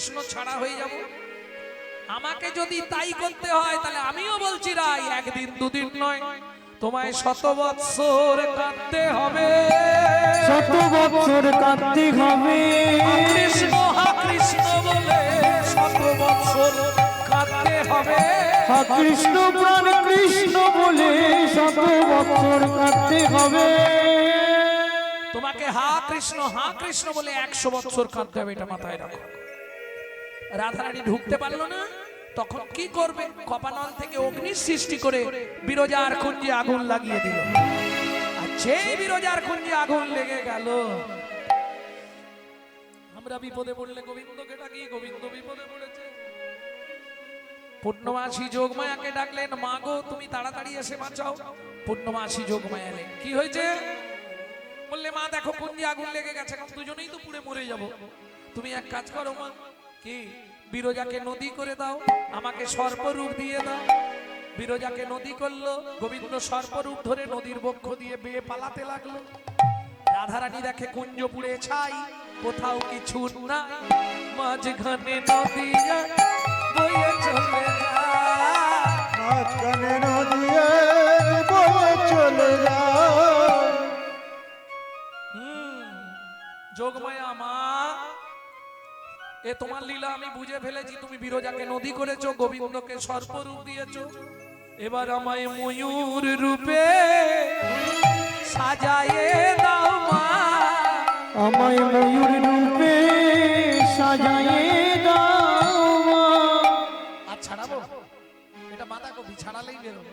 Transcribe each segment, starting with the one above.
কৃষ্ণ ছাড়া হয়ে যাব। আমাকে যদি তাই করতে হয় তাহলে আমিও বলছি রাই, একদিন দুদিন নয়, তোমায় 100 বৎসর কাঁদতে হবে, 100 বছর কাঁদতে হবে। কৃষ্ণ হা কৃষ্ণ বলে 100 বৎসর কাঁদতে হবে। হা কৃষ্ণ প্রাণ কৃষ্ণ বলে 100 বছর কাঁদতে হবে। তোমাকে হা কৃষ্ণ বলে 100 বৎসর কাঁদতে হবে, এটা মাথায় রাখো। রাধারানী ঢুকতে পারলো না, তখন কি করবে? কপানল থেকে অগ্নি সৃষ্টি করে বিরজার কুঞ্জে আগুন লাগিয়ে দিল। আর সেই বিরজার কুঞ্জে আগুন লেগে গেল। আমরা বিপদে পড়লে গোবিন্দকে ডাকি, গোবিন্দ বিপদে পড়েছে। পূর্ণমাসী যোগমায়াকে ডাকলেন, মা গো তুমি তাড়াতাড়ি এসে বাঁচাও। পূর্ণমাসী যোগমায়া এলেন। কি হয়েছে? বললে মা দেখো কুঞ্জে আগুন লেগে গেছে, এখন দুজনেই তো পুড়ে মরে যাব। তুমি এক কাজ করো মা, কি বিরজাকে নদী করে দাও, আমাকে সর্পরূপ দিয়ে দাও। বিরজাকে নদী করলো, গোবিন্দ সর্পরূপ ধরে নদীর বক্ষ দিয়ে বেয়ে পালাতে লাগলো। রাধারানী দেখে কুঞ্জ পুড়ে ছাই, কোথাও কিছু না, মাঝখানে নদী বয়ে চলে যায়, মাঝখানে নদী বয়ে চলে যায়। যোগমায়া মা, এ তোমার লীলা আমি বুঝে ফেলেছি, তুমি বিরজাকে নদী করেছো, গোবিন্দকে সর্পরূপ দিয়েছো, এবার আমায় ময়ূর রূপে সাজায়ে দাও মা, আমায় ময়ূর রূপে সাজায়ে দাও মা। আর ছাড়াবো? এটা মাথা কবি ছাড়ালেই বেরোবে।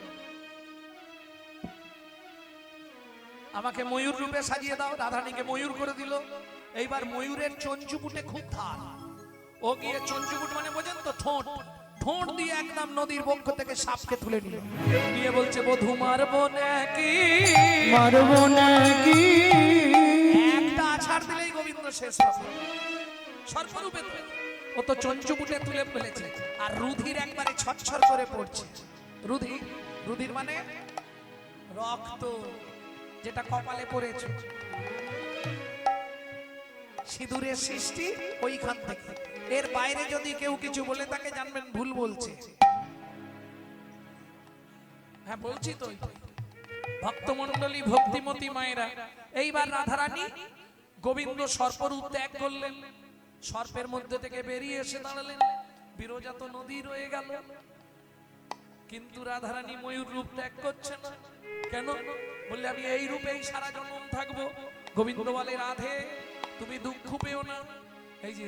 আমাকে ময়ূর রূপে সাজিয়ে দাও। রাধারানীকে ময়ূর করে দিল। এইবার ময়ূরের চঞ্চুপুটে খুব ধার, ও গিয়ে চঞ্চুপুট মানে বোঝেন তো, ঠোঁট, ঠোঁট দিয়ে একদম নদীর বক্ষ থেকে সাপকে তুলে নিল, নিয়ে বলছে বধূ মারবো নাকি, মারবো নাকি। একটা আছাড় দিলেই গোবিন্দ শেষ হবে। সর্পরূপে ও তো চঞ্চুপুটে তুলে ফেলেছে, আর রুধির একবারে ছটছর করে পড়ছে। রুধির মানে রক্ত, যেটা কপালে পড়েছে। সিঁদুরের সৃষ্টি ওইখান থেকে, এর বাইরে যদি কেউ কিছু বলে তাকে জানবেন ভুল বলছে। হ্যাঁ বলছি তো, ভক্তমণ্ডলী ভক্তিমতী মায়েরা। এইবার রাধারানী গোবিন্দ সর্পরূপ ত্যাগ করলেন, সর্পের মধ্যে থেকে বেরিয়ে এসে দাঁড়ালেন। বিরজা তো নদী রয়ে গেল, কিন্তু রাধারানী ময়ূর রূপ ত্যাগ করছে না। কেন? বললে আমি এই রূপেই সারা জন্ম থাকবো। গোবিন্দ বলে রাধে তুমি দুঃখ পেও না, এই যে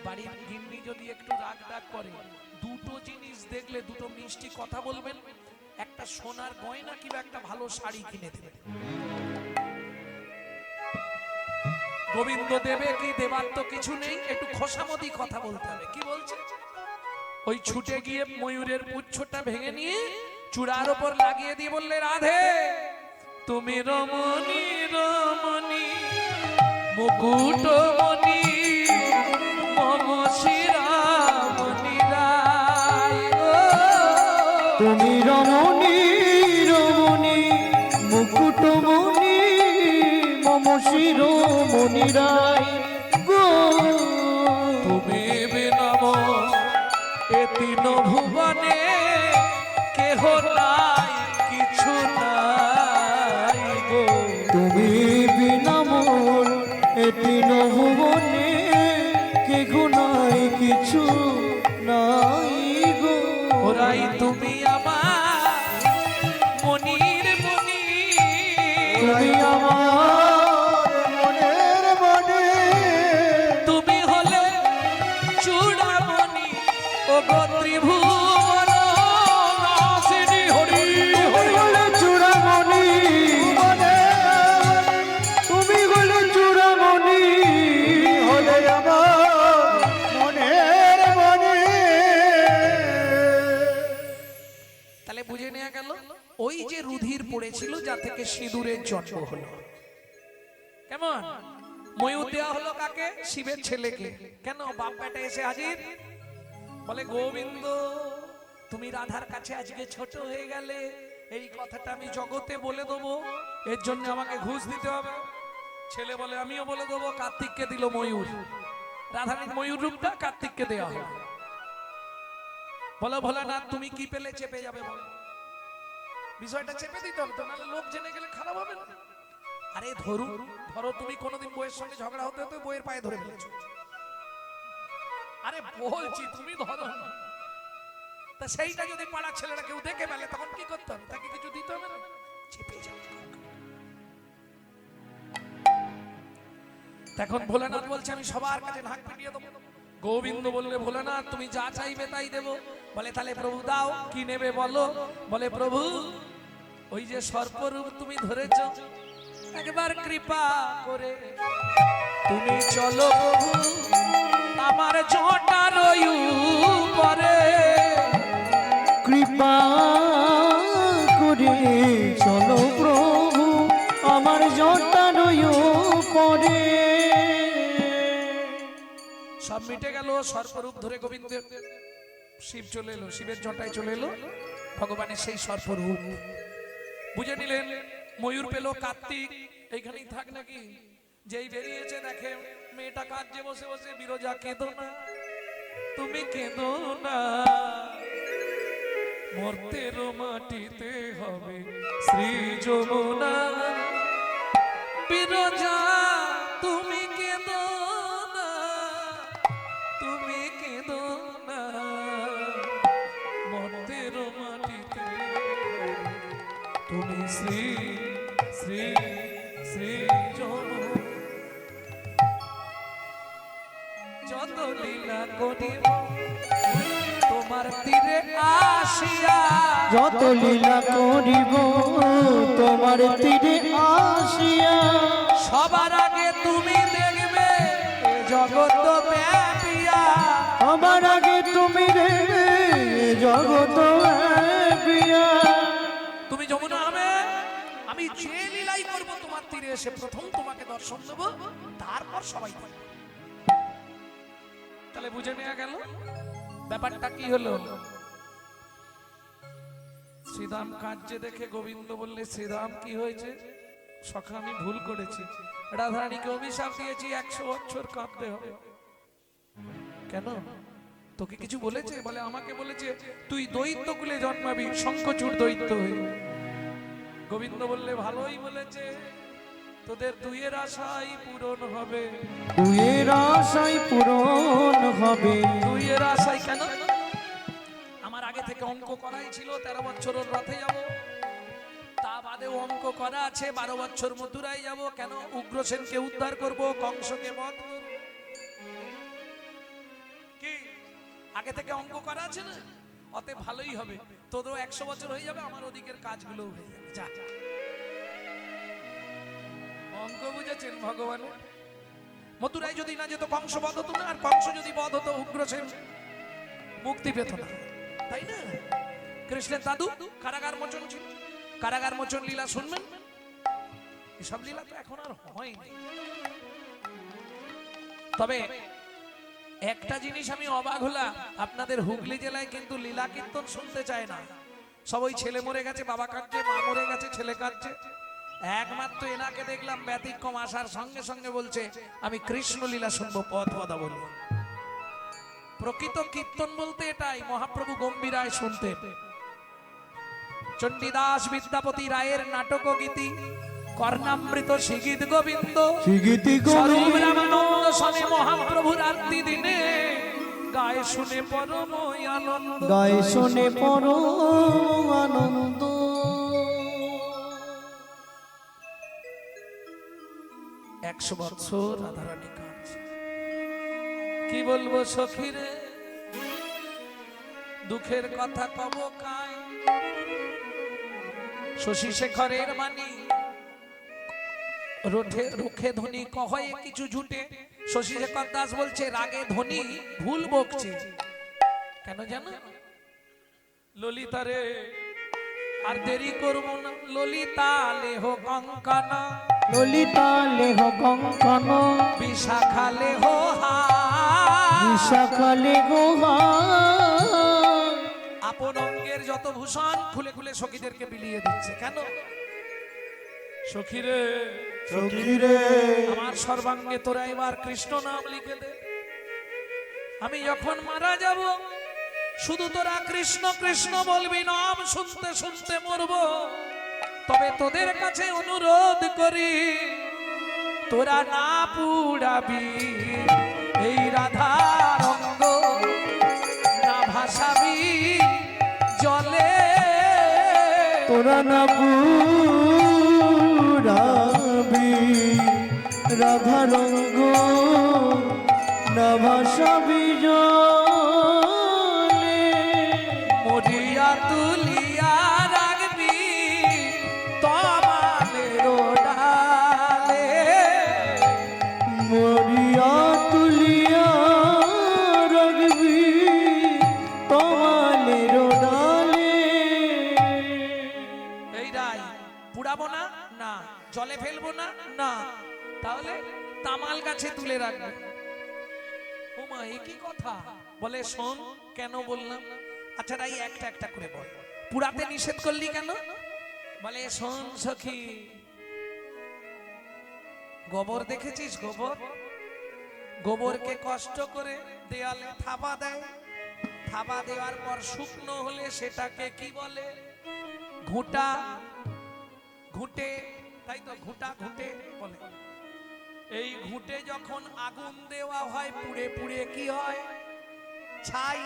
বাড়ির গিন্নি যদি একটু রাগ ডাক করে, দুটো জিনিস দেখলে দুটো মিষ্টি কথা বলবেন, একটা সোনার গয়না কিংবা একটা ভালো শাড়ি কিনে দেবেন। গোবিন্দ দেবে কি? দেবার তো কিছু নেই, একটু খোসামতি কথা বলতে হবে। কি বলছে? ওই ছুটে গিয়ে ময়ূরের পুচ্ছটা ভেঙে নিয়ে চূড়ার উপর লাগিয়ে দিয়ে বললে রাধে তুমি রমণী রমণী মুকুটমণি মম শিরামণি রায়, তুমি রমণী রমণী মুকুটমণি মম শিরোমণি রায় গো। তুমি বিনম এ তিন ভুবনে কেহ নাই কিছু নাই গো। তুমি বিনা মোর এ তিন ভুবনে কেহ নাই কিছু নাই গো। ওরাই তুমি আমার মনির মনি, তুমি আমার মনের মনে, তুমি হলে চূড়ামণি ও গো ত্রিভুবন নাসিনী হরি হরি। হলে চূড়ামণি মনে, তুমি হলে চূড়ামণি হলে আমার মনের মনে। তাহলে বুঝে নেওয়া গেল ওই যে রুধির পড়েছিল যা থেকে সিঁদুরের জন্ম হলো। কেমন? ময়ূর দেওয়া হলো কাকে? শিবের ছেলেকে। কেন? বাপ বেটা এসে হাজির, বলে গোবিন্দ তুমি রাধার কাছে আজকে ছোট হয়ে গেলে, এই কথাটা আমি জগতে বলে দেবো, এর জন্য আমাকে ঘুষ দিতে হবে। ছেলে বলে আমিও বলে দেবো। কার্তিককে দিল ময়ূর, রাধারানীর ময়ূর রূপটা কার্তিককে দেওয়া হবে। বলো ভোলানাথ তুমি কি পেলে চেপে যাবে বলো, বিষয়টা চেপে দিতে হবে তো, নাহলে লোক জেনে গেলে খারাপ হবে না। আরে ধরো তুমি কোনোদিন বইয়ের সঙ্গে ঝগড়া হতে হতে বইয়ের পায়ে ধরে ফেলেছো, আরে বলছি তুমি ধরো না, তা সেইটা যদি পাড়ার ছেলেরা কেউ দেখে ফেলে তখন কি করতে হবে, তাকে কিছু দিতে হবে না, চেপে যাবে। তখন ভোলানাথ বলছে আমি সবার কাছে ঢাক পিটিয়ে দেবো। গোবিন্দ বললে ভোলানাথ তুমি যা চাইবে তাই দেবো। বলে তাহলে প্রভু দাও, কি নেবে বলো। বলে প্রভু ওই যে সর্পরূপ তুমি ধরেছ, একবার কৃপা করে তুমি চলো প্রভু আমার জটার উপরে, কৃপা করে চলো প্রভু আমার জটার উপরে। সব মিটে গেল, সর্পরূপ ধরে গোবিন্দের শিব চলে এলো, শিবের জটায় চলে এলো ভগবানের সেই সর্পরূপ। বুঝে নিলেন ময়ূর পেল কার্তিক, এইখানেই থাক নাকি, যেই বেরিয়েছে দেখে মেয়েটা কাঁদছে বসে বসে, বিরজা কেঁদো না তুমি কেঁদো না, মর্তের মাটিতে হবে শ্রী যমুনা, বিরজা তুমি কেঁদো না তুমি কেঁদো না, মর্তের মাটিতে তুমি শ্রী শ্রী শ্রী যমুনা। যত লীলা করিব তোমার তীরে আসিয়া, যত লীলা করিব তোমার তীরে আসিয়া, সবার আগে তুমি দেখবে এ জগৎ ব্যাপিয়া, আমার আগে তুমি রে জগত ব্যাপিয়া। তুমি যমুনা হবে, আমি যে লীলাই করব তোমার তীরে এসে প্রথম তোমাকে দর্শন দেব, তারপর সবাই দেখবে। তাহলে বুঝে নেওয়া গেল ব্যাপারটা কি হলো। শ্রীরাম কাঁদছে দেখে গোবিন্দ বললে শ্রীরাম কি হয়েছে, সখা আমি ভুল করেছি, রাধারানীকে অভিশাপ দিয়েছি 100 বছর কাঁদতে হবে। কেন তোকে কিছু বলেছে? বলে আমাকে বলেছে তুই দৈত্য কুলে জন্মাবি, শঙ্খচূড় দৈত্য হয়ে। গোবিন্দ বললে ভালোই বলেছে, তোদের দুইয়ের আশাই পূরণ হবে। দুইয়ের আশাই পূরণ হবে। দুইয়ের আশাই কেন? আমার আগে থেকে অঙ্ক করাই ছিল 13 বছর ওর রথে যাব, তা বাদেও অঙ্ক করা আছে 12 বছর মথুরায় যাব। কেন? উগ্রসেনকে উদ্ধার করব, কংসকে বধ করব। কি আগে থেকে অঙ্ক করা আছে না? অতে ভালোই হবে, তোদেরও 100 বছর হয়ে যাবে, আমার ওদিকের কাজগুলো হয়ে যাবে। যা অঙ্ক বুঝেছেন ভগবান। মথুরায় যদি না যেত কংস বধ হতো না, আর কংস যদি বধ হতো উগ্রসেন মুক্তি পেত না, তাই না? কৃষ্ণের দাদু কারাগার মোচন ছিল, কারাগার মোচন লীলা শুনবেন, এসব লীলা তো এখন আর হয়নি। তবে একটা জিনিস আমি অবাক হলাম, আপনাদের হুগলি জেলায় কিন্তু লীলা কীর্তন শুনতে চায় না, সবাই ছেলে মরে গেছে বাবা কাঁদছে, মা মরে গেছে ছেলে কাঁদছে। একমাত্র এনাকে দেখলাম ব্যতিক্রম, আসার সঙ্গে সঙ্গে বলছে আমি কৃষ্ণ লীলা শুনবো, পদ পদা বলি। প্রকৃত কীর্তন বলতে এটাই, মহাপ্রভু গম্ভীরায় শুনতেন। চণ্ডীদাস বিদ্যাপতি রায়ের নাটক গীতি, কর্ণামৃত শিগীত গোবিন্দ, স্বরূপ রামানন্দ স্বামী মহাপ্রভুর আরতি দিনে গায়ে শুনে পরম আনন্দ, গায়ে শুনে পরম আনন্দ। 100 বছর রাধারানী কাঁদছে। কি বলবো সখীরে, দুঃখের কথা কব কায়, শশী শেখরের মানি রুখে ধ্বনি কহয়ে কিছু ঝুটে। শশী শেখর দাস বলছে রাগে ধ্বনি ভুল বকছে, কেন জানো? ললিতারে আর দেরি করব না, ললিতা লেহ কঙ্কনা, ললিতা লেহ কঙ্কন, বিশাখা লেহ বিশাখা লেহ আপন অঙ্গের যত ভূষণ খুলে খুলে সখীদেরকে বিলিয়ে দিচ্ছে। কেন? সখীরে সখীরে আমার সর্বাঙ্গে তোরা এবার কৃষ্ণ নাম লিখে দে। আমি যখন মারা যাব শুধু তোরা কৃষ্ণ কৃষ্ণ বলবি, নাম শুনতে শুনতে মরবো। তবে তোদের কাছে অনুরোধ করি, তোরা না পুড়াবি এই রাধার অঙ্গ, না ভাসাবি জলে। তোরা না পুরাবি রাধা রঙ্গ, না ভাসাবি জলে। মরিয়া তুলিয়া রাখবি তমালের ডালে। মরিয়া তুলিয়া রাখবি তমালের ডালে। এই রাই পুড়াবো না, না জলে ফেলবো না, না তাহলে তামাল গাছে তুলে রাখবে। ওমা এ কি কথা? বলে শোন কেন বললাম। আচ্ছা রাই একটা একটা করে বল, পুরাতে নিষেধ করলি কেন? বলে শোন সখী, গোবর দেখেছিস? গোবর, গোবরকে কষ্ট করে দেয়ালে থাবা দেয়, থাবা দেওয়ার পর শুকনো হলে সেটাকে কি বলে? ঘুঁটা, ঘুঁটে, তাই তো ঘুঁটা ঘুঁটে বলে। এই ঘুঁটে যখন আগুন দেওয়া হয় পুড়ে পুড়ে কি হয়? ছাই।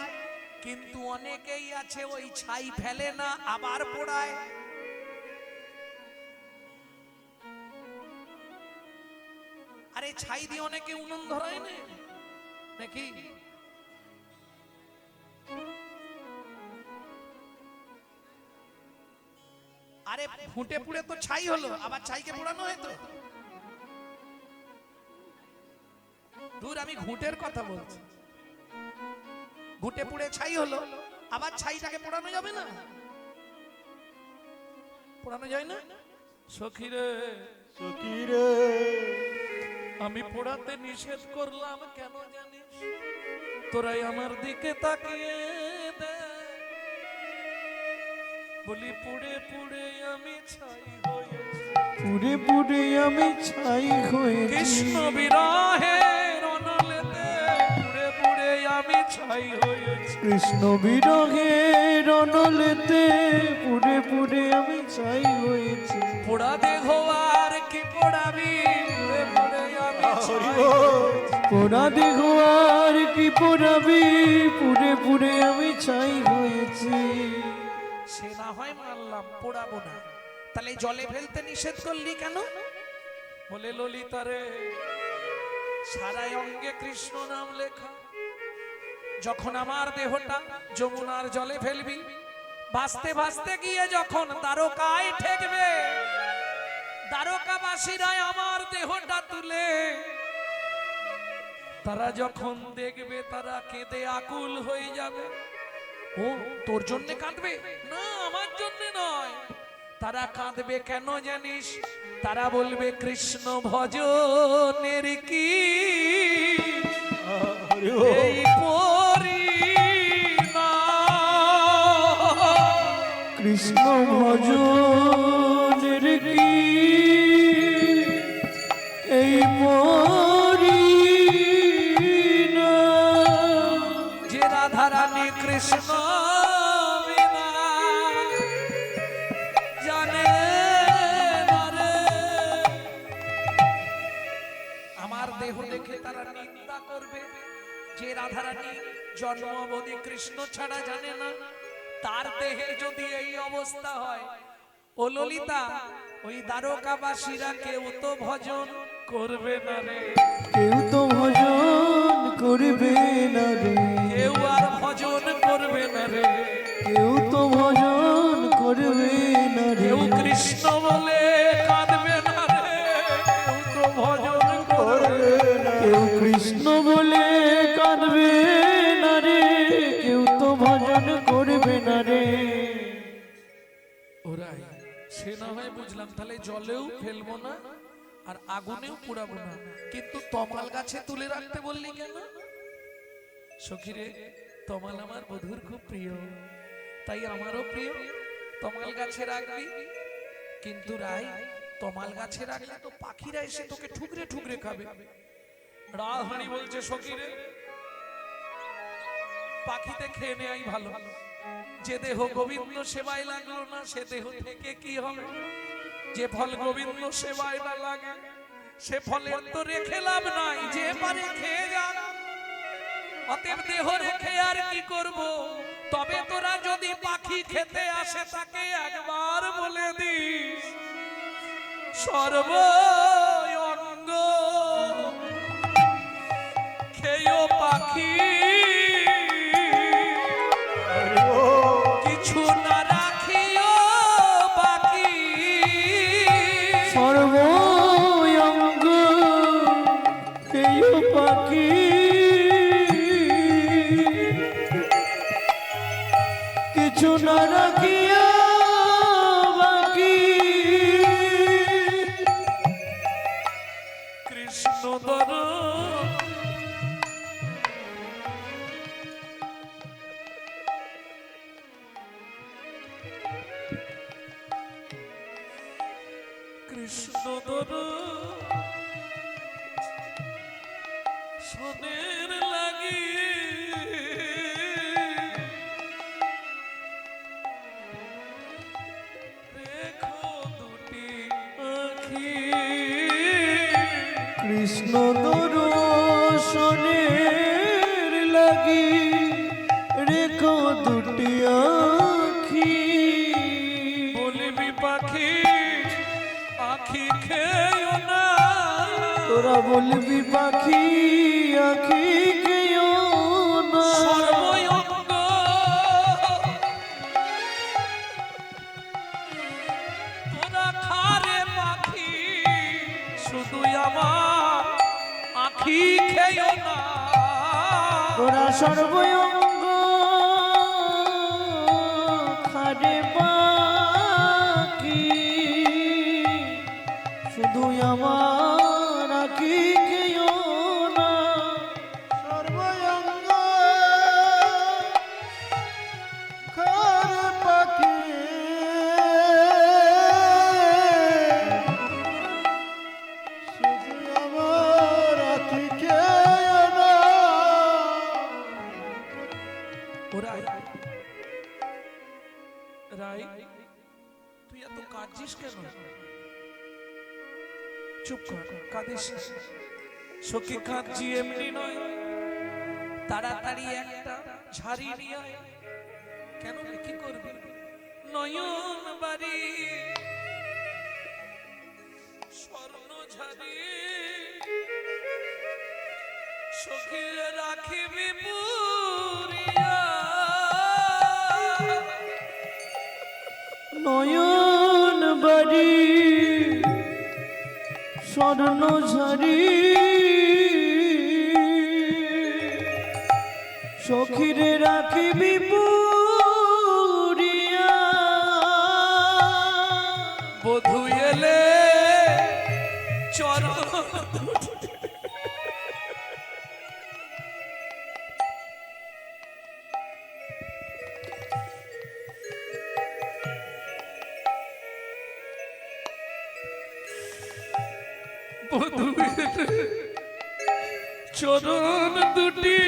কিন্তু অনেকেই আছে ওই ছাই ফেলে না, আবার পোড়ায়। আরে ছাই দিয়ে অনেকে উনুন ধরায় না নাকি? আরে ফুটে পুড়ে তো ছাই হলো, আবার ছাইকে পোড়ানো হয় তো। দূর, আমি ঘুঁটের কথা বলছি। ঘুঁটে পুড়ে ছাই হলো, আবার ছাইটাকে পোড়ানো যাবে না? পোড়ানো যায় না? সখীরে সখীরে আমি পোড়াতে নিষেধ করলাম কেন জানিস? তোরাই আমার দিকে তাকিয়ে দেখ। বলি পুড়ে পুড়ে আমি ছাই হয়েছি, পুড়ে পুড়ে আমি ছাই হয়েছি। কৃষ্ণ বিরহের অনলেতে পুড়ে পুড়ে আমি ছাই হয়েছি। কৃষ্ণ বিরহের অনলেতে পুড়ে পুড়ে আমি ছাই হয়েছি। পোড়া দেহ আর কি পোড়াবি, পুড়ে পুড়ে আমি ছাই হয়েছি। পোড়া দেহ আর কি পোড়াবি, পুড়ে পুড়ে আমি ছাই হয়েছি। সে না হয় মানলাম, পোড়াবো না, তাহলে জলে ফেলতে নিষেধ করলি কেন? বলে ললিতা রে, সারাই অঙ্গে কৃষ্ণ নাম লেখা, যখন আমার দেহটা যমুনার জলে ফেলবি, ভাসতে ভাসতে গিয়ে যখন দ্বারকায় ঠেকবে, দ্বারকাবাসীরা আমার দেহটা তুলে তারা যখন দেখবে তারা কেঁদে আকুল হয়ে যাবে। ও তোর জন্য কাঁদবে না, আমার জন্য নয়। তারা কাঁদবে কেন জানিস? তারা বলবে কৃষ্ণ ভজনের কি এই পরিণাম। কৃষ্ণ ভজনের কি এই পরিণাম। যে রাধারানী কৃষ্ণ বিনা জানে না রে। আমার দেহ দেখে তারা নিন্দা করবে। যে রাধারানী জন্ম অবধি কৃষ্ণ ছাড়া জানে না, তার দেহের যদি এই অবস্থা হয়, ও ললিতা, ওই দ্বারকাবাসীরা কেউ তো ভজন করবে না রে। কেউ তো ভজন করবে না রে। কেউ আর ভজন করবে না রে। কেউ তো ভজন করবে না রে। কেউ কৃষ্ণ বলে কাঁদবে না রে। কেউ তো ভজন করবে না। কেউ কৃষ্ণ বলে কাঁদবে না রে। কেউ তো ভজন করবে না রে। ওরাই সে না হয় বুঝলাম, তাহলে জলেও ফেলবো না আর আগুনেও পুড়াবো না, কিন্তু তমাল গাছে তুলে রাখতে বললি কেন? সখীরে, তমাল আমার বধূর খুব প্রিয়, তাই আমারও প্রিয়। তমাল গাছে রাখবি, কিন্তু রাই তমাল গাছে রাখলে তো পাখিরা এসে তোকে ঠুকরে ঠুকরে খাবে। রাধারানী বলছে সখীরে, পাখিতে খেয়ে নেয়াই ভালো। যে দেহ গোবিন্দ সেবায় লাগলো না সে দেহ থেকে কি হবে? যে ফল গোবিন্দ সেবায় না লাগে সে ফলের তো রেখে লাভ নাই, যে পারে খেয়ে যাক। অতএব দেহ রেখে আর কি করব? তবে তোরা যদি পাখি খেতে আসে তাকে একবার বলে দিস সর্ব অঙ্গ খেয়েও পাখি কিছু না রাখিও বাকি। সর্বঙ্গ খেয়েও পাখি কিছু না রাখিয়া বাকি। কৃষ্ণ দর কৃষ্ণ দর সোনের লাগি রেখো দুটি আখি। কৃষ্ণ দর্শনের লাগি রেখো দুটি আখি। বলবি পাখি আখি খেয়েও না, তোরা বলবি পাখি আখি খেয়েও না। সর্বঙ্গ তোরা খারে পাখি শুধু আমার আখি খেয়েও না। তোরা সর্বঙ্গ খারে পাখি শুধু আমার আখি খেয়েও না। সর্বঙ্গ খারে পাখি শুধু আমার আখি খেয়েও না। রাই রাই তুই এত কাঁদছিস কেন? চুপ কর, কাঁদিস না। সখী কাঁদছি এমনি নয়, তাড়াতাড়ি একটা ঝাড়ি নিয়ে আয়। কেন রে, কি করবি? নয়ন বাড়ি স্বর্ণ ঝাড়ি সখী রাখিবি পুরিয়া। নয়ন বাড়ি স্বর্ণ ঝাড়ি সখীরে রাখিবি পুরিয়া। বধূ এলে চরণ বধূ এলে চরণ দুটি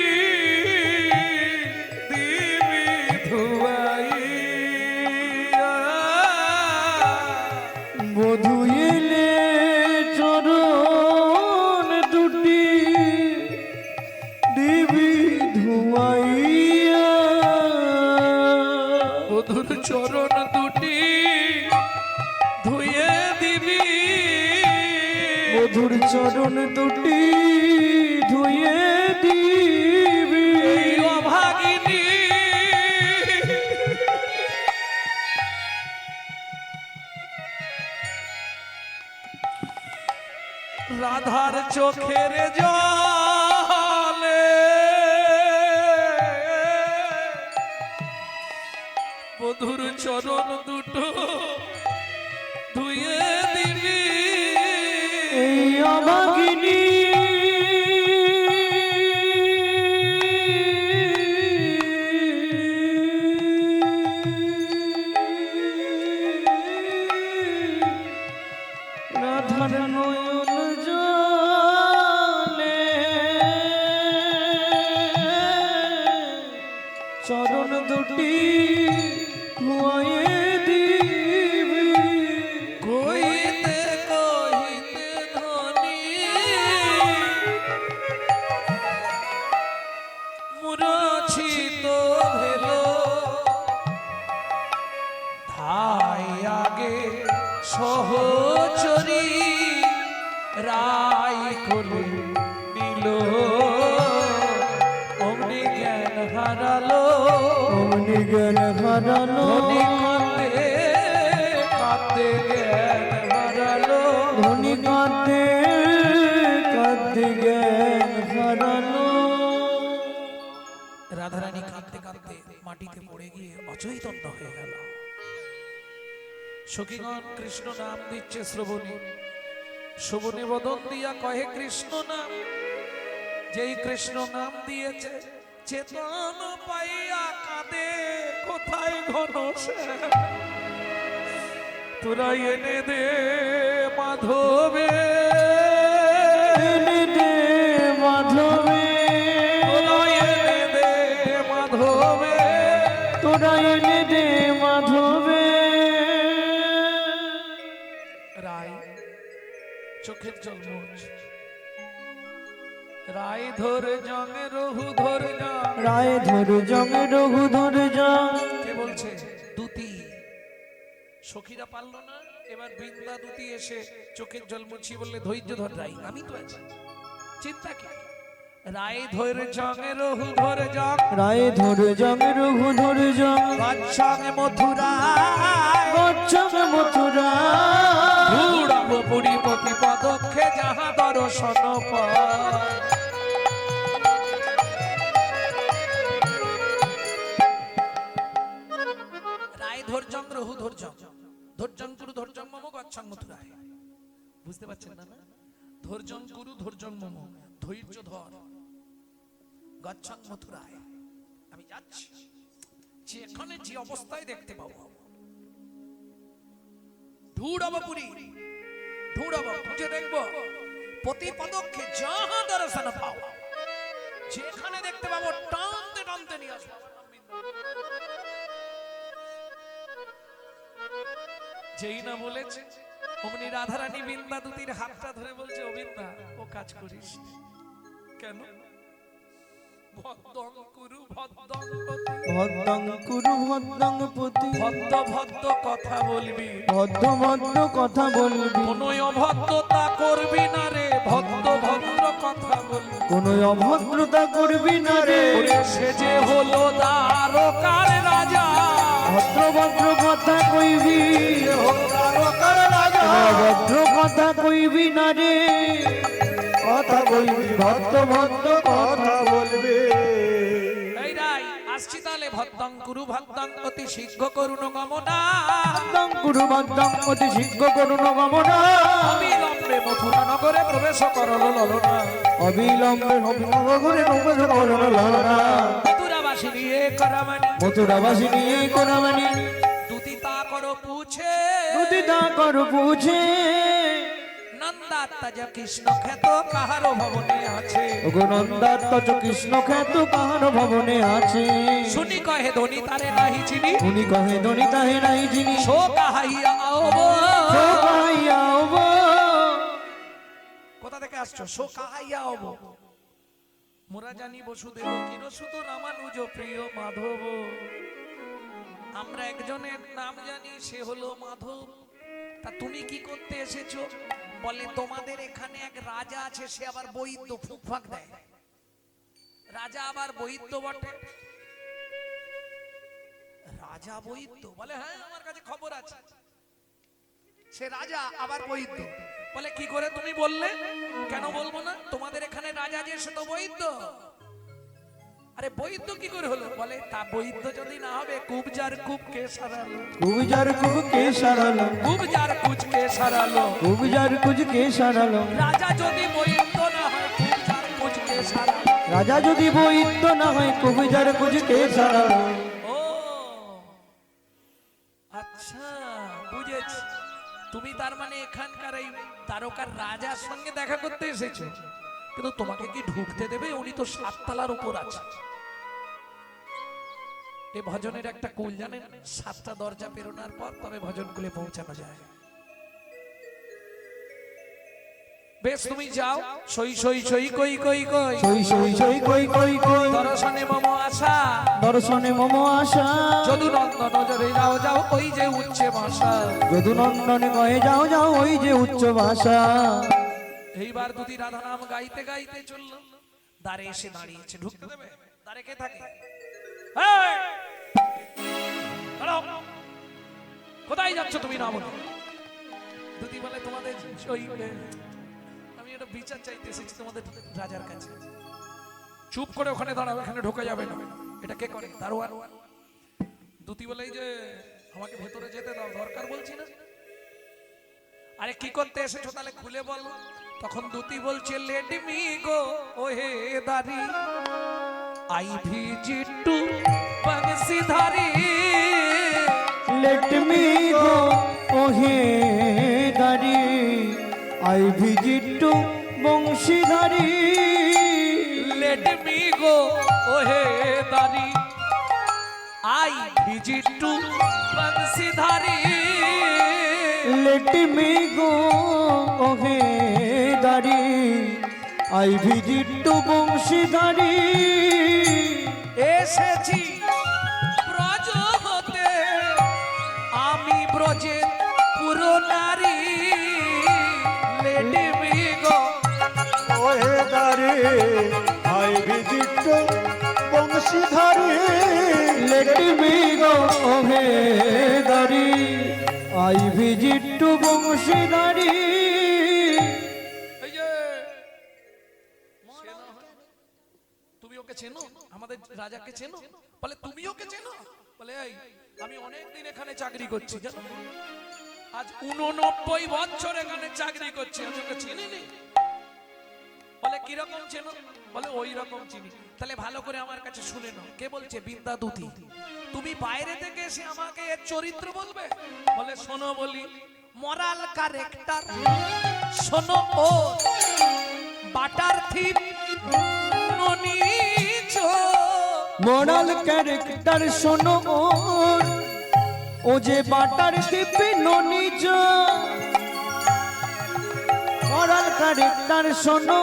দিবি ধুয়াইয়া। বধূ এলে চরণ দুটি দিবি ধুয়াইয়া। বধুর চরণ দুটি ধুয়ে দিবি। বধূর চরণ দুটি ধুয়ে দিবি। এই অভাগিনী রাধার চোখের জলে বধুর চরণ দুটো ধুয়ে দিবি। এই অভাগিনী রাধার নয়ন জলে চরণ দুটি ধুয়ে দিবি। কইতে কহিতে ধনী মুরছিত ভেল ধাই আগে সহচরী রাই কোলে নিল অমনি জ্ঞান হারালো অমনি জ্ঞান হারালো ধনী কাঁদে কাঁদে জ্ঞান হারালো ধনী কাঁদতে কাঁদতে জ্ঞান হারালো। রাধারানী কাঁদতে কাঁদতে মাটিতে পড়ে গিয়ে অচৈতন্য হয়ে গেল। সখীগণ কৃষ্ণ নাম দিচ্ছে শ্রবণে, শ্রবণে বদন দিয়া কহে কৃষ্ণ নাম। যেই কৃষ্ণ নাম দিয়েছে চেতন পাইয়া কাঁদে কোথায় ঘন শ্যাম। তোরা এনে দে মাধবে এনে দে মাধবে তোরা এনে দে মাধবে তোরা এনে দে মাধবে। রায় চোখের জল মোছ রায় ধর জঙে রঘু ধর জং। রায় ধর জং রঘু ধর জং। কে বলছে? দুতি। সখীরা পারল না, এবার বৃন্দা দুতি এসে চোখের জল মুছি বললে ধৈর্য ধর রাই, আমি তো আছি, চিন্তা কি। রায় ধর জঙে রঘু ধর জং রায় ধর জং রঘু ধর জং। গচ্ছামে মথুরা গচ্ছাম মথুরা ধূড়ব পুরীপতি পদক্ষে যাহা দর্শন পায়। রায় ধৈর্যং রঘু ধৈর্যং ধৈর্যং কুরু ধৈর্যং মম গচ্ছাং মথুরায়। বুঝতে পারছেন না? ধৈর্যং কুরু ধৈর্যং মম, ধৈর্য ধর, গচ্ছাং মথুরায়, আমি যাচ্ছি, যেখানে যে অবস্থায় দেখতে পাবো। ধূড়ব পুরী ধূড়ব খুঁজে দেখবো, প্রতি পদক্ষে যাহা দর্শন পাও, যেখানে দেখতে পাবো টানতে টানতে নিয়ে আসবো। যেই না বলেছে অমনি রাধারানী বৃন্দা দুতির হাতটা ধরে বলছে, ও বৃন্দা, ও কাজ করিস কেন? ভদ্দং কুরু ভদ্দং পতি, ভদ্রং কুরু ভদ্রং পতি। ভদ্দ ভদ্দ কথা বলবি, ভদ্র ভদ্র কথা বলবি। কোন অভদ্রতা করবি না রে, ভদ্র ভদ্র কথা বলবি। কোন অভদ্রতা করবি না রে। ওরে সে যে হলো দ্বারকার রাজা, ভদ্র ভদ্র কথা কইবি। দ্বারকার রাজা, ভদ্র কথা কইবি না রে। কথা কইবি ভদ্র ভদ্র কথা বলবি। এই রাই আসছি তাহলে। ভদ্দং কুরু ভদ্দং অতি শীঘ্র করুণ গমনা, ভদ্রং কুরু ভদ্রং অতি শীঘ্র করুণ গমনা। অবিলম্বে মথুরা নগরে প্রবেশ করল ললনা। অবিলম্বে নবনগরে প্রবেশ করল ললনা। মথুরাবাসিনী এ করামানি, মথুরাবাসিনী কোনামানি। দুতি তা করো পুছে, দুদিতা কর পুছে। নন্দাত্মজ কৃষ্ণ খ্যাত কাহারো ভবনে আছে। নন্দাত্মজ কৃষ্ণ খ্যাত কাহার ভবনে আছে। শুনি কহে ধনী তারে নাহি চিনি, উনি কহে ধনী তাহে নাই চিনি। শো কাহাইয়া আওব। শো কাহাইয়া আওব। কোথা থেকে আসছো? শো কাহাইয়া আওব। মোরা জানি বসুদেব কিরসুত রামানুজ প্রিয় মাধব। আমরা একজনের নাম জানি, সে হলো মাধব। তা তুমি কি করতে এসেছো? বলে তোমাদের এখানে এক রাজা আছে, সে আবার বৈদ্য, ফুকফাক দেয়। রাজা আবার বৈদ্য বটে। রাজা বৈদ্য? বলে হ্যাঁ, আমার কাছে খবর আছে। সে রাজা আবার বৈদ্য। বলে কি করে তুমি বললে? কেন বলবো না, তোমাদের এখানে রাজা যে সে তো বৈদ্য। আরে বৈদ্য কি করে হলো? বলে তা বৈদ্য যদি না হবে, কুবজার কুব কে সারালো, কুবজার কুব কে সারালো। কুবজার কুজ কে সারালো। কুবজার কুজ কে সারালো। রাজা যদি বৈদ্য না হয়, কুবজার কুজ কে সারালো। রাজা যদি বৈদ্য না হয়, কুবজার কুজ কে সারালো। ও আচ্ছা, বুঝেছি। তুমি তার মানে এখানকার এই তারকার রাজার সঙ্গে দেখা করতে এসেছো। কিন্তু তোমাকে কি ঢুকতে দেবে? উনি তো 7 তলার উপর আছে। এই ভজনের একটা কুল জানেন, 7টা দরজা পেরোনোর পর তবে ভজন কুলে পৌঁছানো যায়। বেশ তুমি যাও, সই সই সই কই কই কই, সই সই সই কই কই কই, দর্শনে মম আশা, দর্শনে মম আশা। যদু নন্দন জরে যাও যাও ওই যে উচ্চে ভাষা, যদু নন্দনে কয়ে যাও যাও ওই যে উচ্চ ভাষা। এইবার দুটি রাধা নাম গাইতে গাইতে চলল, দ্বারে এসে দাঁড়িয়েছে। ঢুকতে দেবে? দ্বারে কে থাকে? এই! দাঁড়াও। কোথায় যাচ্ছ তুমি না বলো? দুটি বলে তোমাদের ওই আমি একটা বিচার চাইতে এসেছি তোমাদের রাজার কাছে। চুপ করে ওখানে দাঁড়াও, এখানে ঢোকা যাবে না। এটা কে করে? দারোয়ান। দুটি বলে এই যে আমাকে ভেতরে যেতে দাও, দরকার বলছি না। আরে কি করতে এসেছো তাহলে খুলে বলো। তখন দুটি বলছে let me go oh hey দারি, I visit to Bansidhari. Let me go oh hey দারি, I visit to Bansidhari. Let me go oh hey দারি, I visit to Bansidhari. Let me go, oh hey, Dari. I visit to Bansidhari. এসেছি ব্রজ হতে আমি ব্রজের পুরো নারী। Late me go oh hey দারে I visit to Bansidhari. Let me go, oh hey, Dari. I visit to Bansidhari. এই যে তুমি ওকে চেনো? আমাদের রাজাকে চেনো? বলে তুমি ওকে চেনো? বলে এই আমি অনেকদিন এখানে চাকরি করছি জানো, আজ 89 বছর এখানে চাকরি করছি, আমি ওকে চিনিনি। বলে কিরকম চেনো? বলে ওই রকম চিনি। তাহলে ভালো করে আমার কাছে শুনে নাও। কে বলছে? বিদ্যা দুতি। তুমি বাইরে থেকে এসে আমাকে এর চরিত্র বলবে? বলে শোনো বলি, মরাল ক্যারেক্টার শোনো ও বাটার থিপ ননিচ। মোরাল ক্যারেক্টার শোনো ওর, ও যে বাটার দিপি ননিজ। মোরাল ক্যারেক্টার শোনো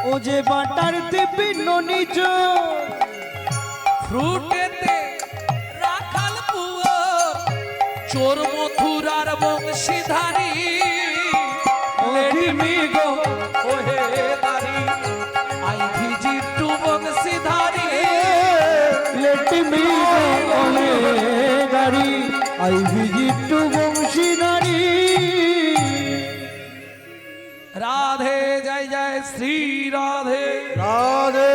ও যে বাটার দিপি ননিজ। ফ্রুটেতে রাখাল পুয়ার চোর মথুরার Bansidhari. Let me go oh hey দারি, I visit to Bansidhari. Let me go, oh hey, Dari. I visit to Bansidhari. Radhe জয় জয় শ্রী রাধে রাধে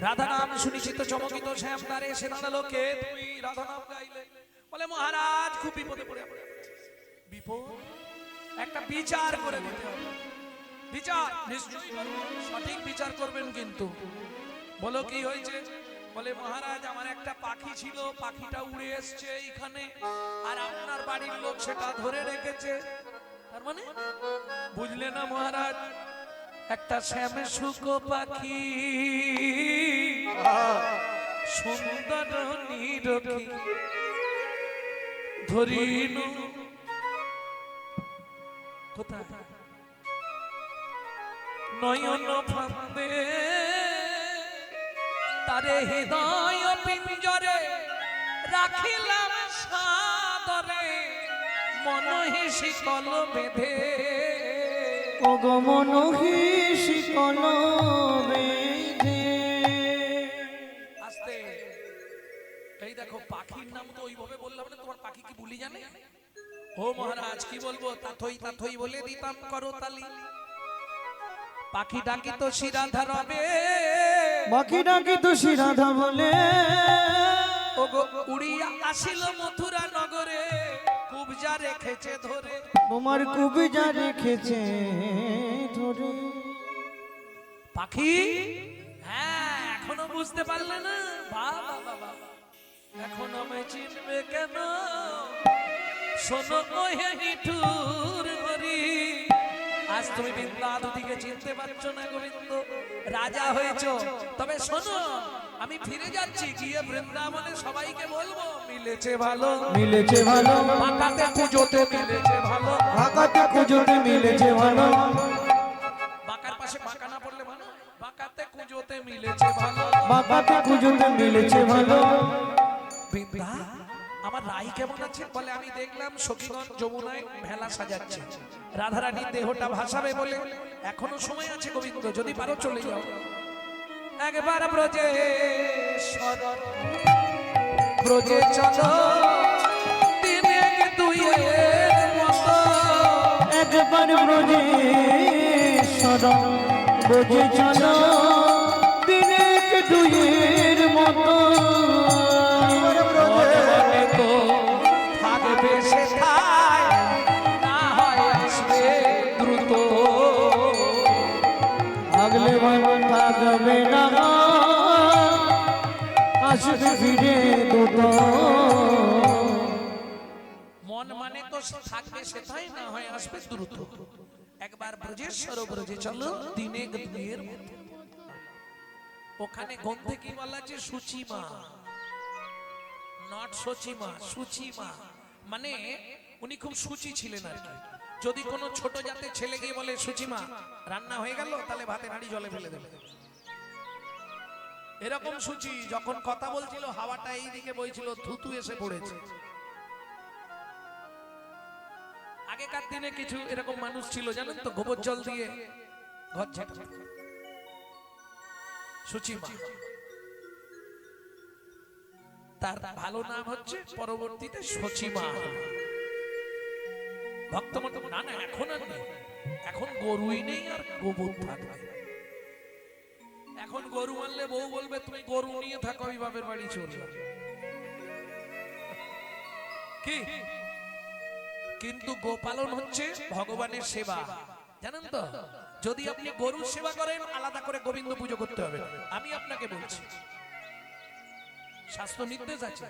রাধা নাম শুনেছি তো চমকিত শ্যাম দ্বারে এসে দাঁড়ালো। কে তুমি? রাধা নাম গাইলে। বলে মহারাজ খুব বিপদে পড়ে। বিপদ? একটা বিচার করে দিতে হবে। বিচার নিশ্চয়ই করব, সঠিক বিচার করবেন কিন্তু। বলো কি হয়েছে? বলে মহারাজ আমার একটা পাখি ছিল, পাখিটা উড়ে এসছে এইখানে, আর আপনার বাড়ির লোক সেটা ধরে রেখেছে। তার মানে বুঝলে না মহারাজ, একটা শ্যামে শুকো পাখি সুন্দর নিরখি ধরিনু। কোথায়? নয়ন ফান্দে তারে হৃদয় পিঞ্জরে রাখিলাম সাদরে, মন শিকল বেঁধে। ওগো মনহি শিকল বেঁধে। আস্তে। এই দেখো পাখির নাম তো ওইভাবে বললাম না, তোমার পাখি কি বুলি জানে? ও মহারাজ কি বলবো, তাথই তাথই বলে দিতাম করতালি। পাখি ডাকি তো শিরাধা রবে, বাকি ডাকি তো শিরাধা বলে। ওগো উড়িয়া আসিল মথুরা নগরে, কুবজা রেখেছে ধরে। তোমার কুবজা রেখেছে ধরে। পাখি হ্যাঁ এখনো বুঝতে পারলে না? বাবা বাবা এখন আমায় চিনবে কেন? শোনো ওহে নিঠুর হরি, আজ তুমি বিদ্যাধুতিকে চিনতে পারছো না গোবিন্দ, রাজা হয়েছো। তবে শোনো, আমি ফিরে যাচ্ছি, গিয়ে বৃন্দাবনে সবাইকে বলবো মিলেছে ভালো, মিলেছে ভালো, বাঁকাতে পুজোতে মিলেছে ভালো। ঢাকাতে পুজোতে মিলেছে ভালো, বাঁকার পাশে বাঁকা না পড়লে ভালো, বাঁকাতে পুজোতে মিলেছে ভালো। বাঁকাতে পুজোতে মিলেছে ভালো। বৃন্দা, আমার রাই কেমন আছে? বলে আমি দেখলাম সখীগণ যমুনায় ভেলা সাজাচ্ছে, রাধারানীর দেহটা ভাসাবে বলে এখনো সময় আছে গোবিন্দ, যদি পারো চলে যাও একবার ব্রজে ব্রজে চলো, দিনে দুইয়ের মতো। একবার ব্রজে সদা ব্রজে চলো, দিনে দুইয়ের মতো। মনে তো থাকবে সেথায়, না হয় আসবে দ্রুত। আগলে মন থাকবে না, আসবে ফিরে দুটো। মন মানে তো থাকবে সেথায়, না হয় আসবে দ্রুত। একবার ব্রজেশ্বর ব্রজে চলো, দিনে দুইয়ের মতো। ওখানে গন্ধে কি বলা আছে? সুচিমা, নট সচিমা, সুচিমা। মানে উনি খুব সুচি ছিলেন আর কি। যদি কোনো ছোট জাতের ছেলে গিয়ে বলে সুচিমা রান্না হয়ে গেল, তাহলে ভাতে হাঁড়ি জলে ফেলে দেবে, এরকম সুচি। যখন কথা বলছিল হাওয়াটা এইদিকে বইছিল, থুতু এসে পড়েছে। আগেকার দিনে কিছু এরকম মানুষ ছিল জানেন তো, গোবর জল দিয়ে ঘর ঝাঁটা, সুচিমা। তার ভালো নাম হচ্ছে পরবর্তীতে সচিমা। ভক্তমণ্ডল না না, এখন আর নেই, এখন গরুই নেই আর গোবর থাকবে। এখন গরু মানলে বউ বলবে তুমি গরু নিয়ে থাকো, আমি বাপের বাড়ি চললাম। কি? কিন্তু গোপালন হচ্ছে ভগবানের সেবা, জানেন তো। যদি আপনি গরুর সেবা করেন, আলাদা করে গোবিন্দ পুজো করতে হবে। আমি আপনাকে বলছি, শাস্ত্র নির্দেশ আছে,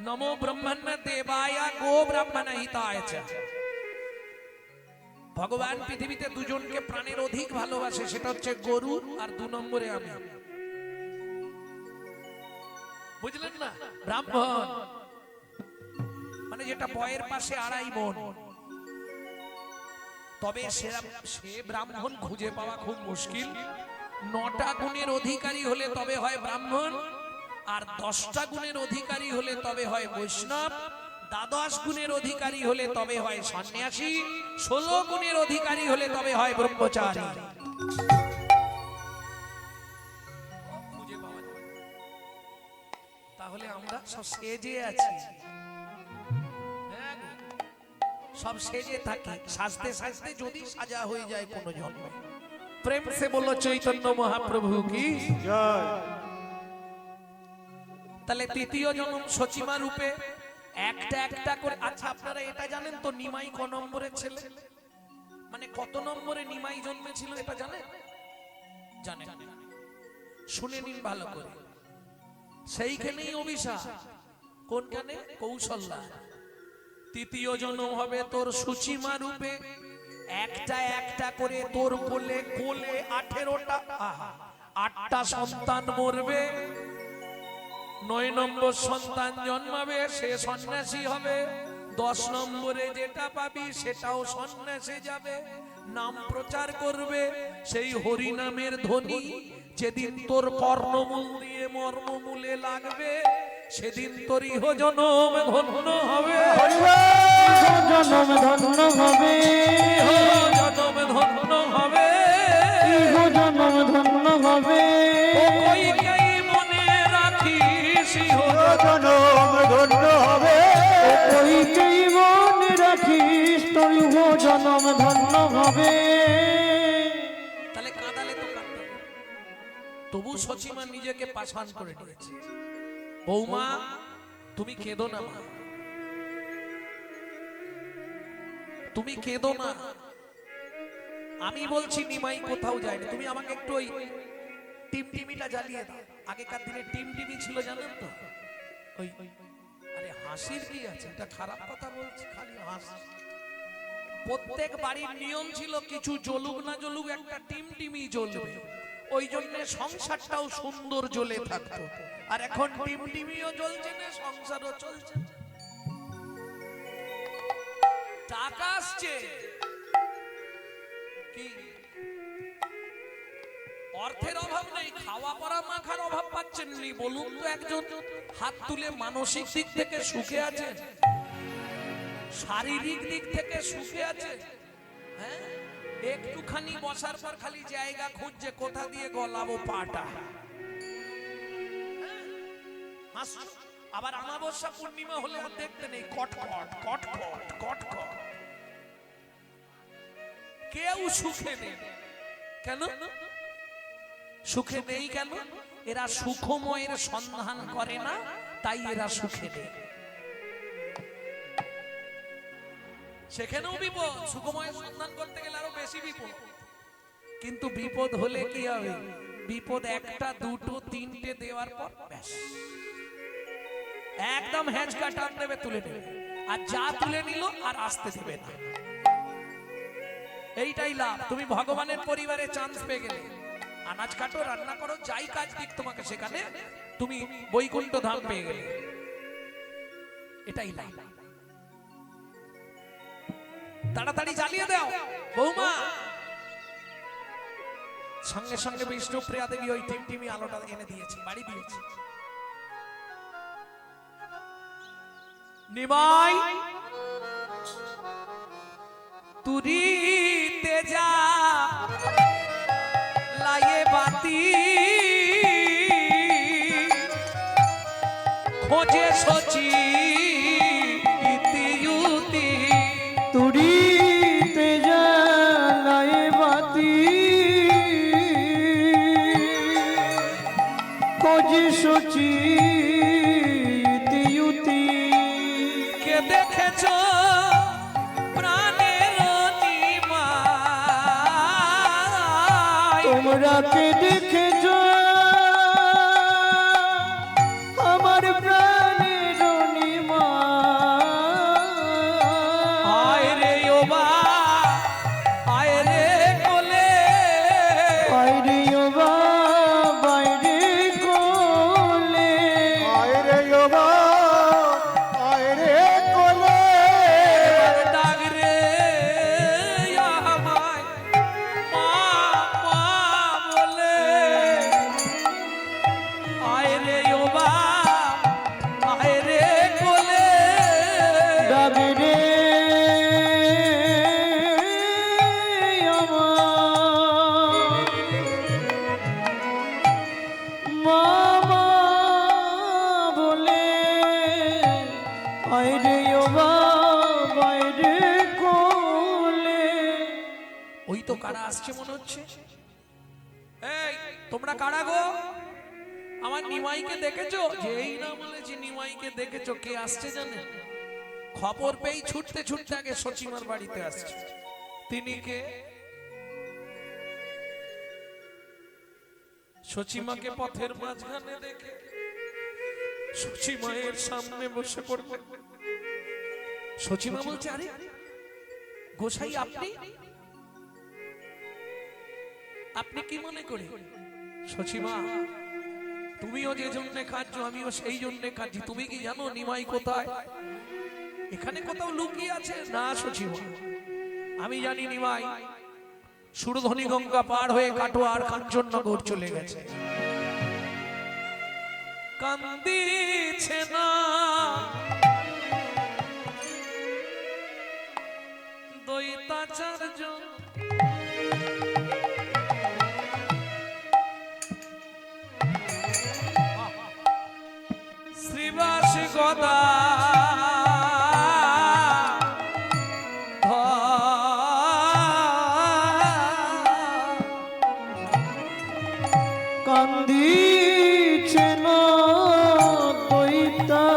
নমো ব্রহ্মণ্য দেবায় গো ব্রাহ্মণ হিতায় চ। ভগবান পৃথিবীতে দুজনকে প্রাণের অধিক ভালোবাসে, সেটা হচ্ছে গরু আর 2 নম্বরে আমি। বুঝলেন না? ব্রাহ্মণ মানে যেটা বয়ের পাশে 2.5 মণ। তবে সে ব্রাহ্মণ খুঁজে পাওয়া খুব মুশকিল। 9টা গুণের অধিকারী হলে তবে হয় ব্রাহ্মণ, আর 10টা গুণের অধিকারী হলে তবে হয় বৈষ্ণব, 12 গুণের অধিকারী হলে তবে হয় সন্ন্যাসী, 16 গুণের অধিকারী হলে তবে হয় ব্রহ্মচারী। খুঁজে পাওয়া যায়। তাহলে আমরা সব সেজে আছি, সব সেজে থাকি, সাজতে সাজতে যদি সাজা হয়ে যায় কোনো জন্মে। প্রেম সে বলো চৈতন্য মহাপ্রভু কি জয়। তাহলে তৃতীয় জন্ম সচিমা রূপে একটা একটা করে। আচ্ছা, আপনারা এটা জানেন তো নিমাই ক নম্বরের ছেলে? মানে কত নম্বরে নিমাই জন্মেছিল এটা জানেন? জানেন? শুনে নিন ভালো করে। সেইখানেই অভিশাপ। কোনখানে? কৌশল্যা। তৃতীয় জন্ম হবে তোর সুচিমা রূপে, একটা একটা করে তোর কোলে কোলে 18টা, 8টা সন্তান মরবে। 9 নম্বর সন্তান জন্মাবে, সে সন্ন্যাসী হবে। 10 নম্বরে যেটা পাবি সেটাও সন্ন্যাসে যাবে, নাম প্রচার করবে। সেই হরি নামের ধ্বনি যেদিন তোর কর্ণমূল দিয়ে মর্মমূলে লাগবে, সেদিন তোর ইহ জনম ধন্য হবে, জনম ধন্য হবে, জনম ধন্য হবে, ইহ জনম ধন্য হবে। কই মনে রাখিস ইহ জনম ধন্য হবে। ওইটাই মনে রাখিস, তোর ইহ জনম ধন্য হবে। তাহলে কাঁদালে তো কাঁদতে হবে। তবু সচিমা নিজেকে পাষাণ করে নিয়েছে। বৌমা তুমি কেঁদো না, মা তুমি কেঁদো না। আমি বলছি নিমাই কোথাও যায়নি, তুমি আমাকে একটু ওই টিমটিমিটা জ্বালিয়ে দাও। আগেকার দিনে টিমটিমি ছিল জানেন তো, ওই আরে হাসির কি আছে? এটা খারাপ কথা বলছি, খালি হাস। প্রত্যেক বাড়ির নিয়ম ছিল কিছু জ্বলুক না জ্বলুক একটা টিমটিমই জ্বলবে, ওই জন্য সংসারটাও সুন্দর জ্বলে থাকতো। আর এখন টিমটিমিও জ্বলছে না, সংসারও চলছে না। টাকা আসছে কি, অর্থের অভাব নেই, খাওয়া পরা মাখার অভাব পাচ্ছেন নি বলুন তো একজন হাত তুলে। মানসিক দিক থেকে সুখে আছে, শারীরিক দিক থেকে সুখে আছে? হ্যাঁ, একটুখানি বসার পর খালি জায়গা খুঁজছে কোথা দিয়ে গলাবো পাটা। আবার অমাবস্যা পূর্ণিমা হলে আর দেখতে নেই, কটকট কটকট কটকট। কেউ সুখে নেই। কেন সুখে নেই? কেন? এরা সুখময়ের সন্ধান করে না, তাই এরা সুখে নেই। সেখানেও বিপদ, সুখময়ের সন্ধান করতে গেলে আরো বেশি বিপদ। কিন্তু বিপদ হলে কি হবে? বিপদ একটা দুটো তিনটে দেওয়ার পর ব্যাস একদম হ্যাঁচকা টান দেবে, তুলে নেবে। আর যা তুলে নিল আর আসতে দেবে না। এইটাই লাভ। তুমি ভগবানের পরিবারে চান্স পেয়ে গেলে, আনাজ কাটো, রান্না করো, যাই কাজ দিক তোমাকে, সেখানে তুমি বৈকুণ্ঠ ধাম পেয়ে গেলে। এটাই লাভ। তাড়াতাড়ি জ্বালিয়ে দাও বৌমা। সঙ্গে সঙ্গে বিষ্ণুপ্রিয়া দেবী ওই টিমটিমি আলোটা এনে দিয়েছে, বাড়ি দিয়েছে। নিমাই তুরিতে যা লায়ে বাতি, খোঁজে সচি ইতিউতি। তুরিতে জ্বালায় বাতি, খোঁজে সচি ইতিউতি। কে দেখেছ প্রাণের নিমাই, তোমরা কে দেখেছ আমার প্রাণের নিমাই। আয় রে ও বা, আয় রে কোলে, বাইরে ও বাইরে কোলে, আয় রে বাবা, আয় রে কোলে। ডাক রে আমায় মা মা বলে। আয় রে ও বা, আয় রে কোলে, ডাকে রে আমার মামা বলে। আইরে ও বাইরে কোলে। ওই তো কারা আসছে মনে হচ্ছে। এই তোমরা কারা গো? আমার নিমাইকে দেখেছো? যেই না বলেছি নিমাইকে দেখেছো, কে আসছে জানে? খবর পেয়ে ছুটতে ছুটতে আগে সচিমার বাড়িতে আসছে। তিনি কে? সচিমাকে পথের মাঝখানে দেখে সচিমায়ের সামনে বসে পড়বে। সচিমা বলছে, আরে গোসাই আপনি? আপনি কি মনে করে? সচিমা, তুমিও যে জন্য কাঁদছো আমিও সেই জন্য কাঁদছি। তুমি কি জানো নিমাই কোথায়? এখানে কোথাও লুকিয়ে আছে? না সচিমা, আমি জানি নিমাই সুরধনী গঙ্গা পার হয়ে কাটোয়ার কাঞ্চননগর চলে গেছে। কান্দিছে না দৈতাচার্য, শ্রীবাস গদা কান্দিছে না দৈতাচার্য,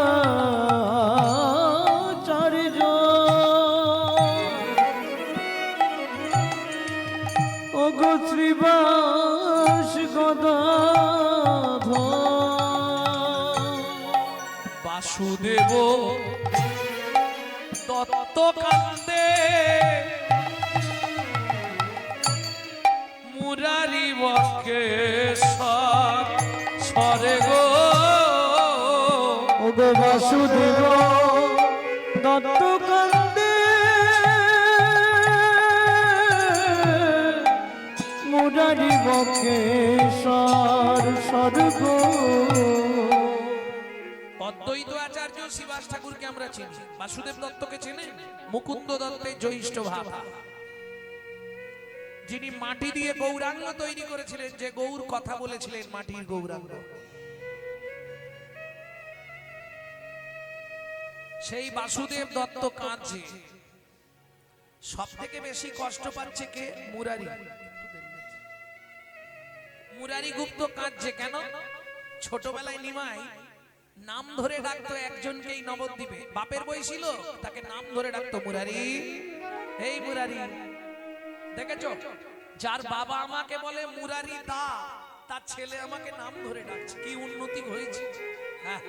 ওগো শ্রীবাস গদাধর। বাসুদেব দত্ত কান্দে মুরারি বকে সরে গো ও গো বাসুদেব দত্ত কান্দে মুরারি বকে স্বর্গ। অদ্বৈত আচার্য শিবাস ঠাকুরকে আমরা চিনি, বাসুদেব দত্তকে চেনেন? মুকুন্দ দত্তের জ্যৈষ্ঠ ভাবা, যিনি মাটি দিয়ে গৌরাঙ্গ তৈরি করেছিলেন, যে গৌর কথা বলেছিলেন মাটির গৌরাঙ্গ। সেই বাসুদেব দত্ত কাঁদছে। সব থেকে বেশি কষ্ট পাচ্ছে কে? মুরারি। মুরারি গুপ্ত কাঁদছে কেন? ছোটবেলায় নিমাই নাম ধরে ডাকতো একজনকেই নবদ্বীপে, বাপের বই ছিল, তাকে নাম ধরে ডাকতো মুরারি, এই মুরারি। দেখেছো, যার বাবা আমাকে বলে মুরারি দা, তার ছেলে আমাকে নাম ধরে ডাকছে, কি উন্নতি হয়েছে। হ্যাঁ,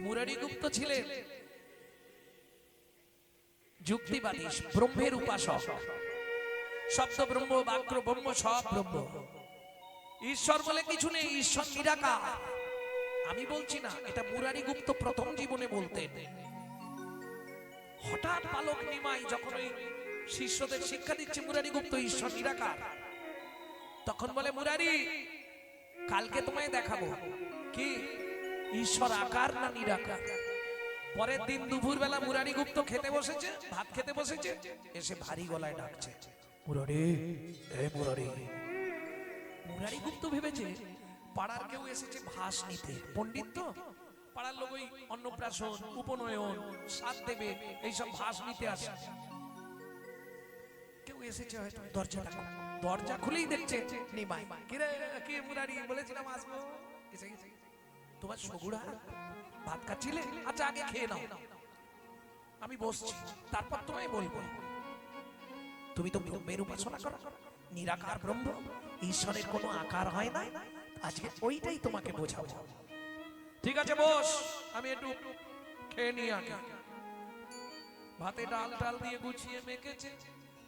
মুরারি গুপ্ত ছিলেন যুক্তিবাদী, ব্রহ্মের উপাসক। শব্দ ব্রহ্ম, বাক্য ব্রহ্ম, সব ব্রহ্ম। ঈশ্বর বলে কিছু নেই, ঈশ্বর নিরাকার। আমি বলছি না, এটা মুরারি গুপ্ত প্রথম জীবনে বলতেন। হঠাৎ বালক নিমাই যখন ওই শিষ্যদের শিক্ষা দিচ্ছে মুরারি গুপ্ত ঈশ্বর নিরাকার, তখন বলে মুরারি কালকে তোমায় দেখাবো কি ঈশ্বর আকার না নিরাকার। পরের দিন দুপুর বেলা মুরারি গুপ্ত খেতে বসেছে, ভাত খেতে বসেছে, এসে ভারী গলায় ডাকছে মুরারি, এই মুরারি। মুরারি গুপ্ত ভেবেছে পাড়ার কেউ এসেছে ভাস নিতে, পণ্ডিত তো, পাড়ার লোক ওই অন্নপ্রাশন, উপনয়ন, সাত দেবে, এইসব ভাস নিতে আসে। কেউ এসেছে হয়তো, দরজা খুলেই দেখছে নিমাই। কিরে কি মুরারি, বলেছিলাম আসবো, এসে গেছে। তোমার সগুড়া ভাত খাচ্ছিলে? আচ্ছা আগে খেয়ে নাও, আমি বসছি, তারপর তোমায় বলবো। তুমি তো ব্রহ্মের উপাসনা করো, নিরাকার ব্রহ্ম, ঈশ্বরের কোনো আকার হয় না, আজকে ওইটাই তোমাকে বোঝাবো। ঠিক আছে বস, আমি একটু খেয়ে নিই আগে। ভাতে ডাল ডাল দিয়ে গুছিয়ে মেখেছে,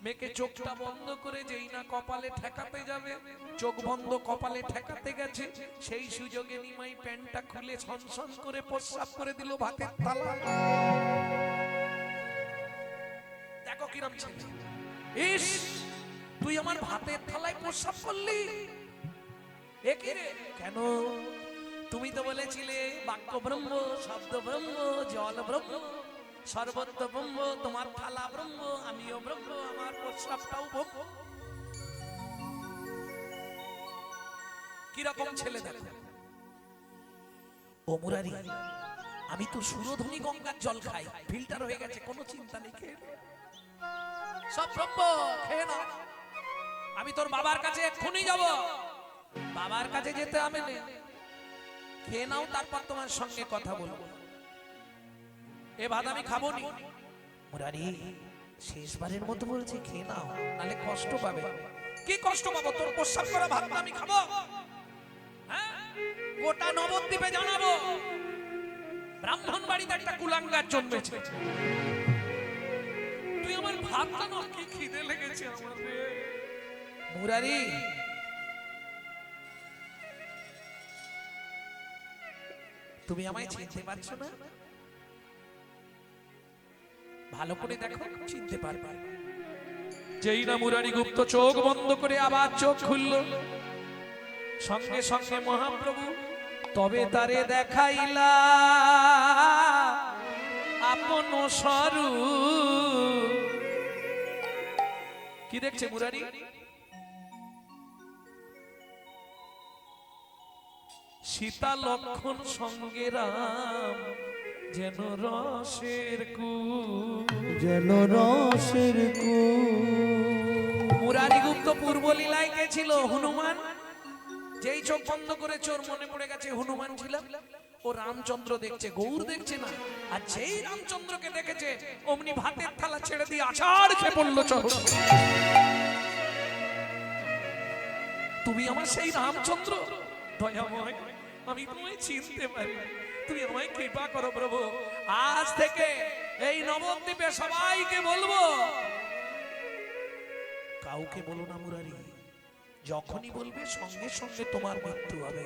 মেখে চোখটা বন্ধ করে যেই না কপালে ঠেকাতে যাবে, চোখ বন্ধ কপালে ঠেকাতে গেছে, সেই সুযোগে নিমাই প্যান্টটা খুলে ছনছন করে প্রস্রাব করে দিল ভাতের থালা। দেখো কিরম ছেলে, ইস তুই আমার ভাতের থালায় প্রস্রাব করলি, এ কি রে? কেন? তুমি তো বলেছিলে বাক্য ব্রহ্ম, শব্দ ব্রহ্ম, জল ব্রহ্ম, সর্বত্র ব্রহ্ম, তোমার থালা ব্রহ্ম, আমিও ব্রহ্ম, আমার প্রস্রাবটাও ব্রহ্ম। কিরকম ছেলে দেখো। ও মুরারি, আমি তো সুরধনী গঙ্গার জল খাই, ফিল্টার হয়ে গেছে, কোনো চিন্তা নেই, খেয়ে সব ব্রহ্ম, খেয়ে নাও। আমি তোর বাবার কাছে এক্ষুনি যাব, বাবার কাছে যেতে আমি নেই, খেয়ে নাও, তারপর তোমার সঙ্গে কথা বলবো। এ ভাত আমি খাবো নি। মুরারি শেষবারের মতো বলছে খেয়ে নাও, নালে কষ্ট পাবে। কি কষ্ট পাবো? তোর প্রস্রাব করা ভাত আমি খাবো? হ্যাঁ, গোটা নবদ্বীপে জানাবো ব্রাহ্মণ বাড়িতে একটা কুলাঙ্গার জন্মেছে। তুই আমার ভাত খানো, কি খিদে লেগেছে আমার রে। মুরারি তুমি আমায় চিনতে পারছো না? ভালো করে দেখো, চিনতে পারবে। যেই না মুরারি গুপ্ত চোখ বন্ধ করে আবার চোখ খুলল, সঙ্গে সঙ্গে মহাপ্রভু তবে তারে দেখাইলা আপন স্বরূপ। কি দেখছে মুরারি? সীতা লক্ষণ সঙ্গে রাম, যেন রসের কূপ, যেন রসের মুরারি গুপ্ত পূর্ব লীলায় কে ছিল? হনুমান। যেই চোখ বন্ধ করে চোর মনে পড়ে গেছে হনুমান ছিল। ও রামচন্দ্র দেখছে, গৌর দেখছে না। আর যেই রামচন্দ্রকে দেখেছে অমনি ভাতের থালা ছেড়ে দিয়ে আছাড় খেয়ে পড়লো চোখ। তুমি আমার সেই রামচন্দ্র, দয়াময় আমি তোমায় চিনতে পারি, তুমি আমায় কৃপা করো প্রভু। আজ থেকে এই নবদ্বীপে সবাইকে বলবো, কাউকে বলো না মুরারি, যখনই বলবে সঙ্গে সঙ্গে তোমার মৃত্যু হবে।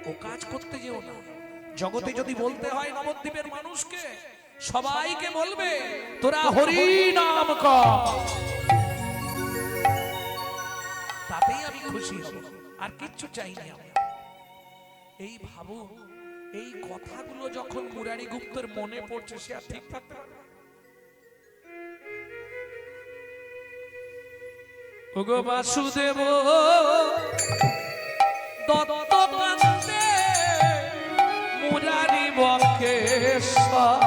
ও কাজ করতে যেও না। জগতে যদি বলতে হয় নবদ্বীপের মানুষকে, সবাইকে বলবে তোরা হরি নাম কর, তাতেই আমি খুশি হব, আর কিচ্ছু চাই না। এই ভাবো, এই কথাগুলো যখন মুরারি গুপ্তের মনে পড়ছে, সে আর ঠিক থাকতে পারে না। ওগো বাসুদেব দত্ত কান্দে মুরারি বক্রেশ্বর।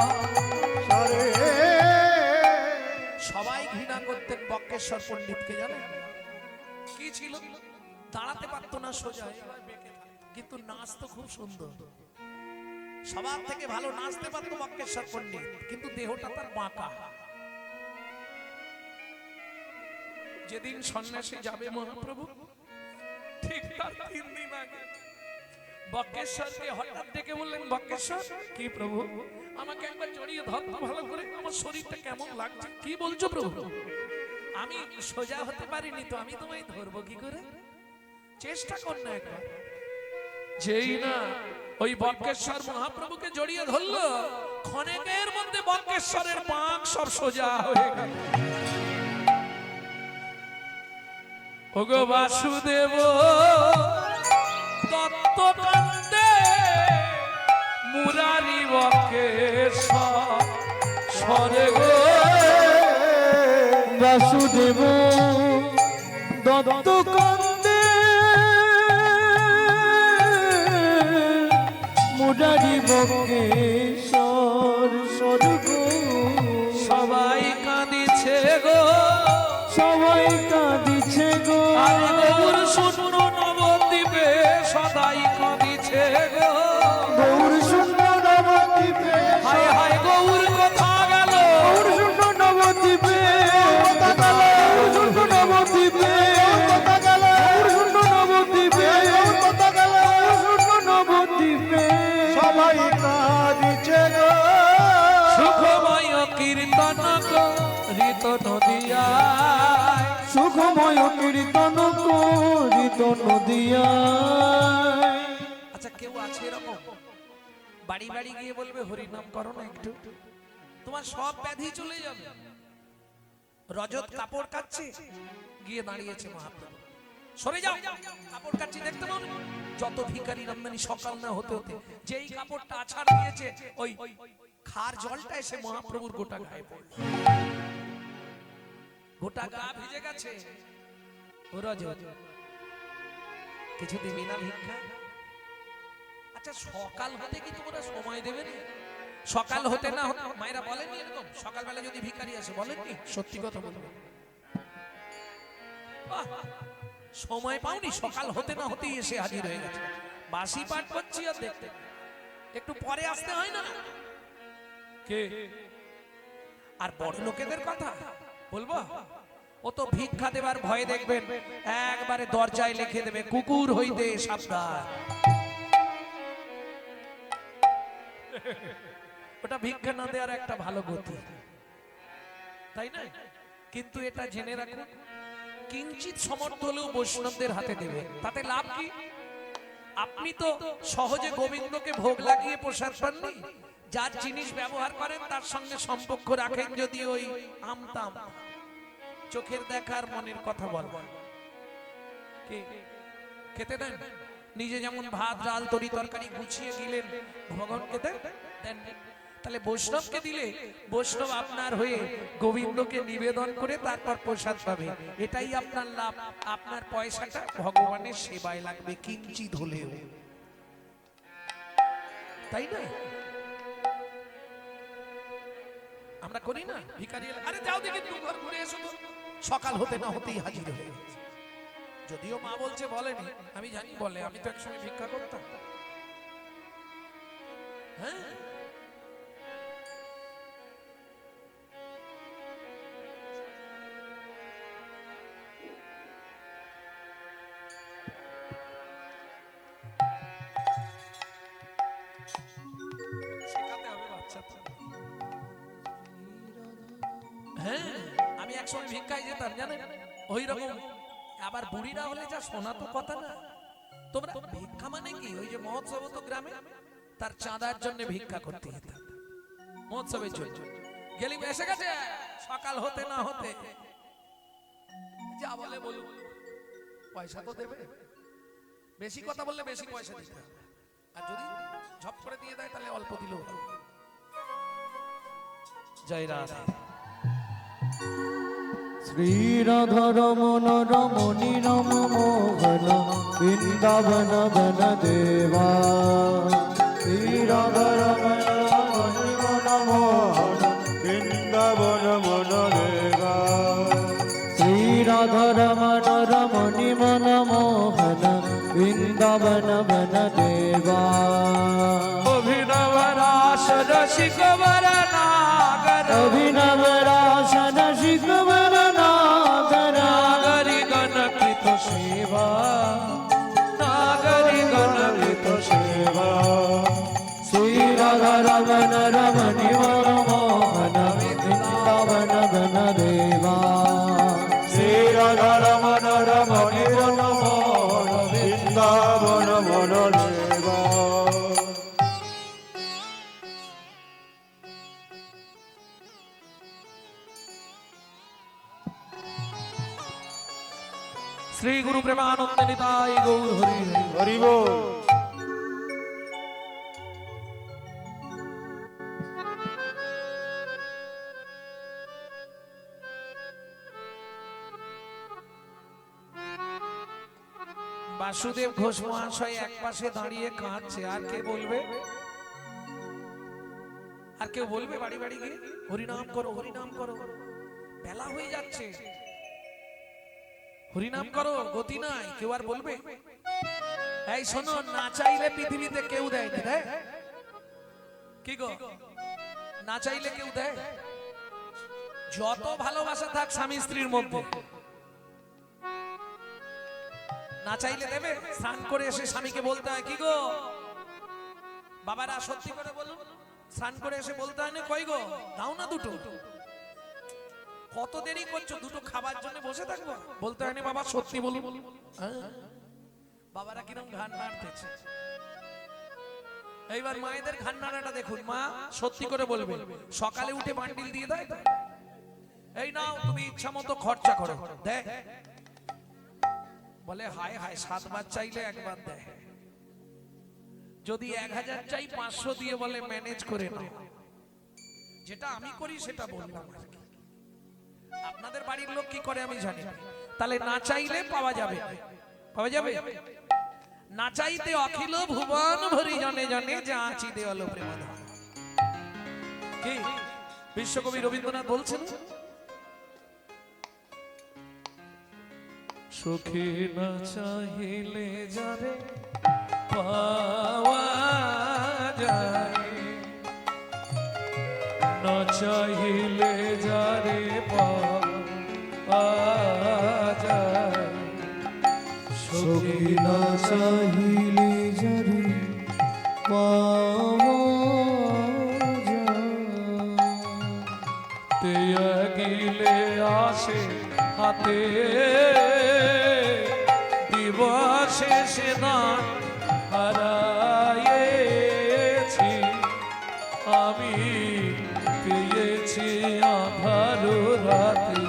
সবাই ঘৃণা করতেন বক্রেশ্বর পণ্ডিতকে, জানেন কি ছিল? দাঁড়াতে পারতো না সোজা, কিন্তু নাচ তো খুব সুন্দর। সবার থেকে ভালো নাচতে পারতো বক্রেশ্বর পণ্ডিত, কিন্তু দেহটা তার বাঁকা। যেদিন সন্ন্যাসী যাবে মহাপ্রভু, ঠিক তার 3 দিন আগে বক্রেশ্বরকে হঠাৎ ডেকে বললেন, বক্রেশ্বর কি প্রভু, আমাকে একবার জড়িয়ে ধরতো ভালো করে, আমার শরীরটা কেমন লাগছে। কি বলছো প্রভু? আমি সোজা হতে পারিনি তো, আমি তোমায় ধরবো কি করে? চেষ্টা কর না একবার। যেই না ওই বক্রেশ্বর মহাপ্রভুকে জড়িয়ে ধরলো, ক্ষণেকের মধ্যে বক্রেশ্বরের পাক সব সোজা হয়ে গেল। ওগো বাসুদেব দত্ত কান্দে মুরারি বক্রেশ্বর সরে গো। বাসুদেব দত্ত কান্দে মুরারি বক্রেশ্বর স্বর্গ। সবাই কাঁদিছে গো, সবাই কাঁদিছে গো। আরে গৌর শূন্য নবদ্বীপে সদাই কাঁদিছে গো। গৌর শূন্য নবদ্বীপে, হায় হায় গৌর কোথা গেল? গৌর শূন্য নবদ্বীপে, গৌর শূন্য নবদ্বীপে, গৌর শূন্য নবদ্বীপে, গৌর শূন্য নবদ্বীপে সবাই কাঁদিছে গো। সুখময় কীর্তন করিত নদিয়ায়, সুখময় কীর্তন করিত নদিয়ায়। আচ্ছা কেউ আছে এরকম বাড়ি বাড়ি গিয়ে বলবে হরিনাম করো না একটু, তোমার সব ব্যাধি চলে যাবে। রজত কাপড় কাচ্ছে, গিয়ে দাঁড়িয়েছে মহাপ্রভু, সরে যাও, কাপড় কাচ্ছি দেখতে পাও? যত ভিখারি রমদানি সকাল না হতে হতে যেই কাপড়টা আছাড় দিয়েছে, ওই খার জলটা এসে মহাপ্রভুর গোটা গায়ে পড়ল, গোটা গা ভিজে গেছে। ও রজত, কিছু দিবি না ভিক্ষা? আচ্ছা সকাল হতে কি তোমরা সময় দেবে না? সকাল হতে না হতে মায়েরা বলেননি এরকম? সকালবেলা যদি ভিখারি আসে বলেননি? সত্যি কথা বলবে, সময় পাওনি, সকাল হতে না হতেই এসে হাজির হয়ে গেছে। বাসি পাঠ করছি আর দেখতে একটু পরে আসতে হয় না? কে আর বড় লোকেদের কথা বলবো? ও তো ভিক্ষা দেবার ভয় দেখবেন একবারে দরজায় লিখে দেবে, কুকুর হইতে সাবধান। ওটা ভিক্ষা না দেওয়ার একটা ভালো গতি, তাই না? কিন্তু এটা জেনে রাখুন, কিঞ্চিত সমর্থ হলেও বৈষ্ণবদের হাতে দেবে, তাতে লাভ কি? আপনি তো সহজে গোবিন্দকে ভোগ লাগিয়ে প্রসাদ পাননি, যার জিনিস ব্যবহার করেন তার সঙ্গে সম্পর্ক রাখেন যদি ওই আমতাম, চোখের দেখার মনের কথা বলবেন, খেতে দেন। নিজে যেমন ভাত ডাল তরি তরকারি গুছিয়ে দিলেন, ভগবানকে দেন? তাহলে বৈষ্ণবকে দিলে বৈষ্ণব আপনার হয়ে গোবিন্দকে নিবেদন করে তারপর প্রসাদ পাবে, এটাই আপনার লাভ। আপনার পয়সাটা ভগবানের সেবায় লাগবে কিঞ্চিত হলেও, তাই না? আমরা করি না? ভিখারি এলে, আরে যাও দেখি তুমি ঘর ঘুরে এসো তো, সকাল হতে না হতেই হাজির হয়ে গেছে। যদিও মা বলছে বলেনি, আমি জানি বলে, আমি তো একসময় ভিক্ষা করতাম। হ্যাঁ হ্যাঁ, আমি একসময় ভিক্ষায় যেতাম জানেন, ওই রকম। আবার বুড়িরা হলে যা শোনা তো কথা না। তোমরা ভিক্ষা মানে কি, ওই যে মহোৎসব তো গ্রামে, তার চাঁদার জন্য ভিক্ষা করতে যেতাম মহোৎসবের জন্য। গেলি এসে গেছে সকাল হতে না হতে, যা বলে বলুন, পয়সা তো দেবে। বেশি কথা বললে বেশি পয়সা দিতে হবে, আর যদি ঝপ করে দিয়ে দেয় তাহলে অল্প দিলেও হবে। জয় রাধে। শ্রী রাধা রমণ রমণী রম মোহন বৃন্দাবন বন দেবা। শ্রী রাধা রমণ রমণী মন মোহন বৃন্দাবন মন দেবা। শ্রী রাধা রমণ রমণী মন মোহন বৃন্দাবন বন দেবা। অভিনব রাস রসিক বর নাগর, অভিনব রাস রসিক বর নাগর। নাগরি গণকৃত সেবা, নাগরি গণকৃত সেবা। শ্রী রাধা রমণ রমণী মন মোহন বৃন্দাবন বন দেবা। শ্রী রাধা রমণ রমণী মন মোহন বৃন্দাবন মন দেবা। শ্রী গুরু প্রেমানন্দ নিতাই গৌর হরি হরি। হরি বল। বাসুদেব ঘোষ মহাশয় এক পাশে দাঁড়িয়ে কাঁদছে। আর কে বলবে? আর কেউ বলবে বাড়ি বাড়ি গিয়ে হরিনাম করো, হরিনাম করো? বেলা হয়ে যাচ্ছে, হরিনাম করো, গতি নাই। কেউ আর বলবে? এই শোনো, না চাইলে পৃথিবীতে কেউ দেয় না, দেয় কি গো? না চাইলে কেউ দেয়? যত ভালোবাসা থাক স্বামী স্ত্রীর মধ্যে, না চাইলে দেবে? স্নান করে এসে স্বামীকে বলতে হয়, কি গো বাবারা সত্যি করে বলুন, স্নান করে এসে বলতে হয় না, কই গো দাও না দুটো? কত দেরি করছো, দুটো খাবার জন্য বসে থাকবো? বলতে হয় না বাবা সত্যি বলুন। বাবারা কিরম ঘান নাড়তেছে। এইবার মায়েদের ঘান নাড়াটা দেখুন। মা সত্যি করে বলবে, সকালে উঠে বান্ডিল দিয়ে দেয়, এই নাও তুমি ইচ্ছা মতো খরচা করো, দেয়? বলে হায় হায়, 7 বার চাইলে একবার দেয়। যদি 1000 চাই 500 দিয়ে বলে ম্যানেজ করে নাও। যেটা আমি করি সেটা বললাম আর কি। আপনাদের বাড়ির লোক কি করে আমি জানি না। তাহলে না চাইলে পাওয়া যাবে, পাওয়া যাবে না চাইতে অখিল ভুবন ভরি জনে জনে যা আছি দেওয়ালো প্রেমধা। কি বিশ্বকবি রবীন্দ্রনাথ বলছেন, সুখী না চাহিলে যারে পাওয়া যায়, না চাহিলে যারে পাওয়া যায়। সুখী না চাহিলে যারে পাওয়া যায়। তে গিলে আসে হাতে দিবসে সে দান হারায়েছি আমি, পেয়েছি আধার রাতে।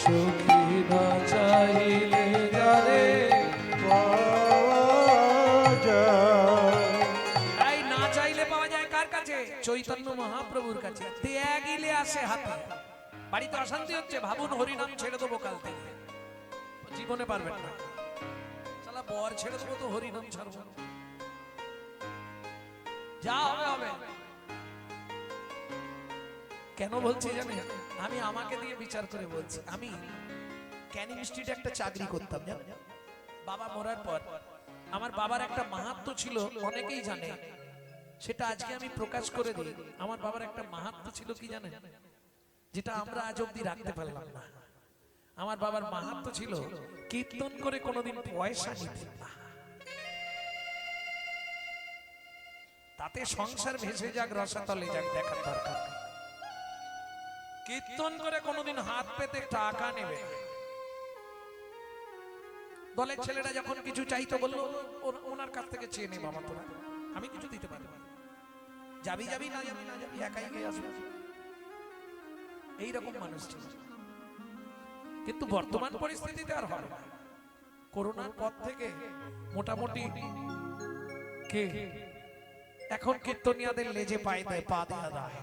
সখী না চাইলে যারে এই না চাইলে পাওয়া যায় কার কাছে? চৈতন্য মহাপ্রভুর কাছে। ত্যাগিলে আসে হাতে। বাড়িতে অশান্তি হচ্ছে, ভাবুন হরিনাম ছেড়ে দেবো কাল থেকে, জীবনে পারবেন না। শালা বর ছেড়ে দেবো তো হরিনাম ছাড়বো, যা হবে হবে। কেন বলছি জানেন? আমি আমাকে দিয়ে বিচার করে বলছি। আমি ক্যানিং স্ট্রিটে একটা চাকরি করতাম জানেন, বাবা মরার পর। আমার বাবার একটা মাহাত্ম্য ছিল, অনেকেই জানে, সেটা আজকে আমি প্রকাশ করে দিই। আমার বাবার একটা মাহাত্ম্য ছিল কি জানেন, যেটা আমরা আজ অব্দি রাখতে পারলাম না। আমার বাবার মাহাত্ম্য ছিল কীর্তন করে কোনোদিন পয়সা নিতেন না। তাতে সংসার ভেসে যাক, রসাতলে যাক, দেখার দরকার নেই। কীর্তন করে কোনোদিন হাত পেতে টাকা নেবে না। দলের ছেলেরা যখন কিছু চাইতো বললো ওনার কাছ থেকে চেয়ে নে বাবা, তোরা আমি কিছু দিতে পারবো না, যাবি যাবি না যাবি না যাবি, একাই গিয়ে আসবে। এইরকম মানুষ ছিল। কিন্তু বর্তমান পরিস্থিতিতে আর হবে না। করোনার পর থেকে মোটামুটি কে এখন কীর্তনিয়াদের লেজে পায়ে দেয়, পা দেয়া দেয়।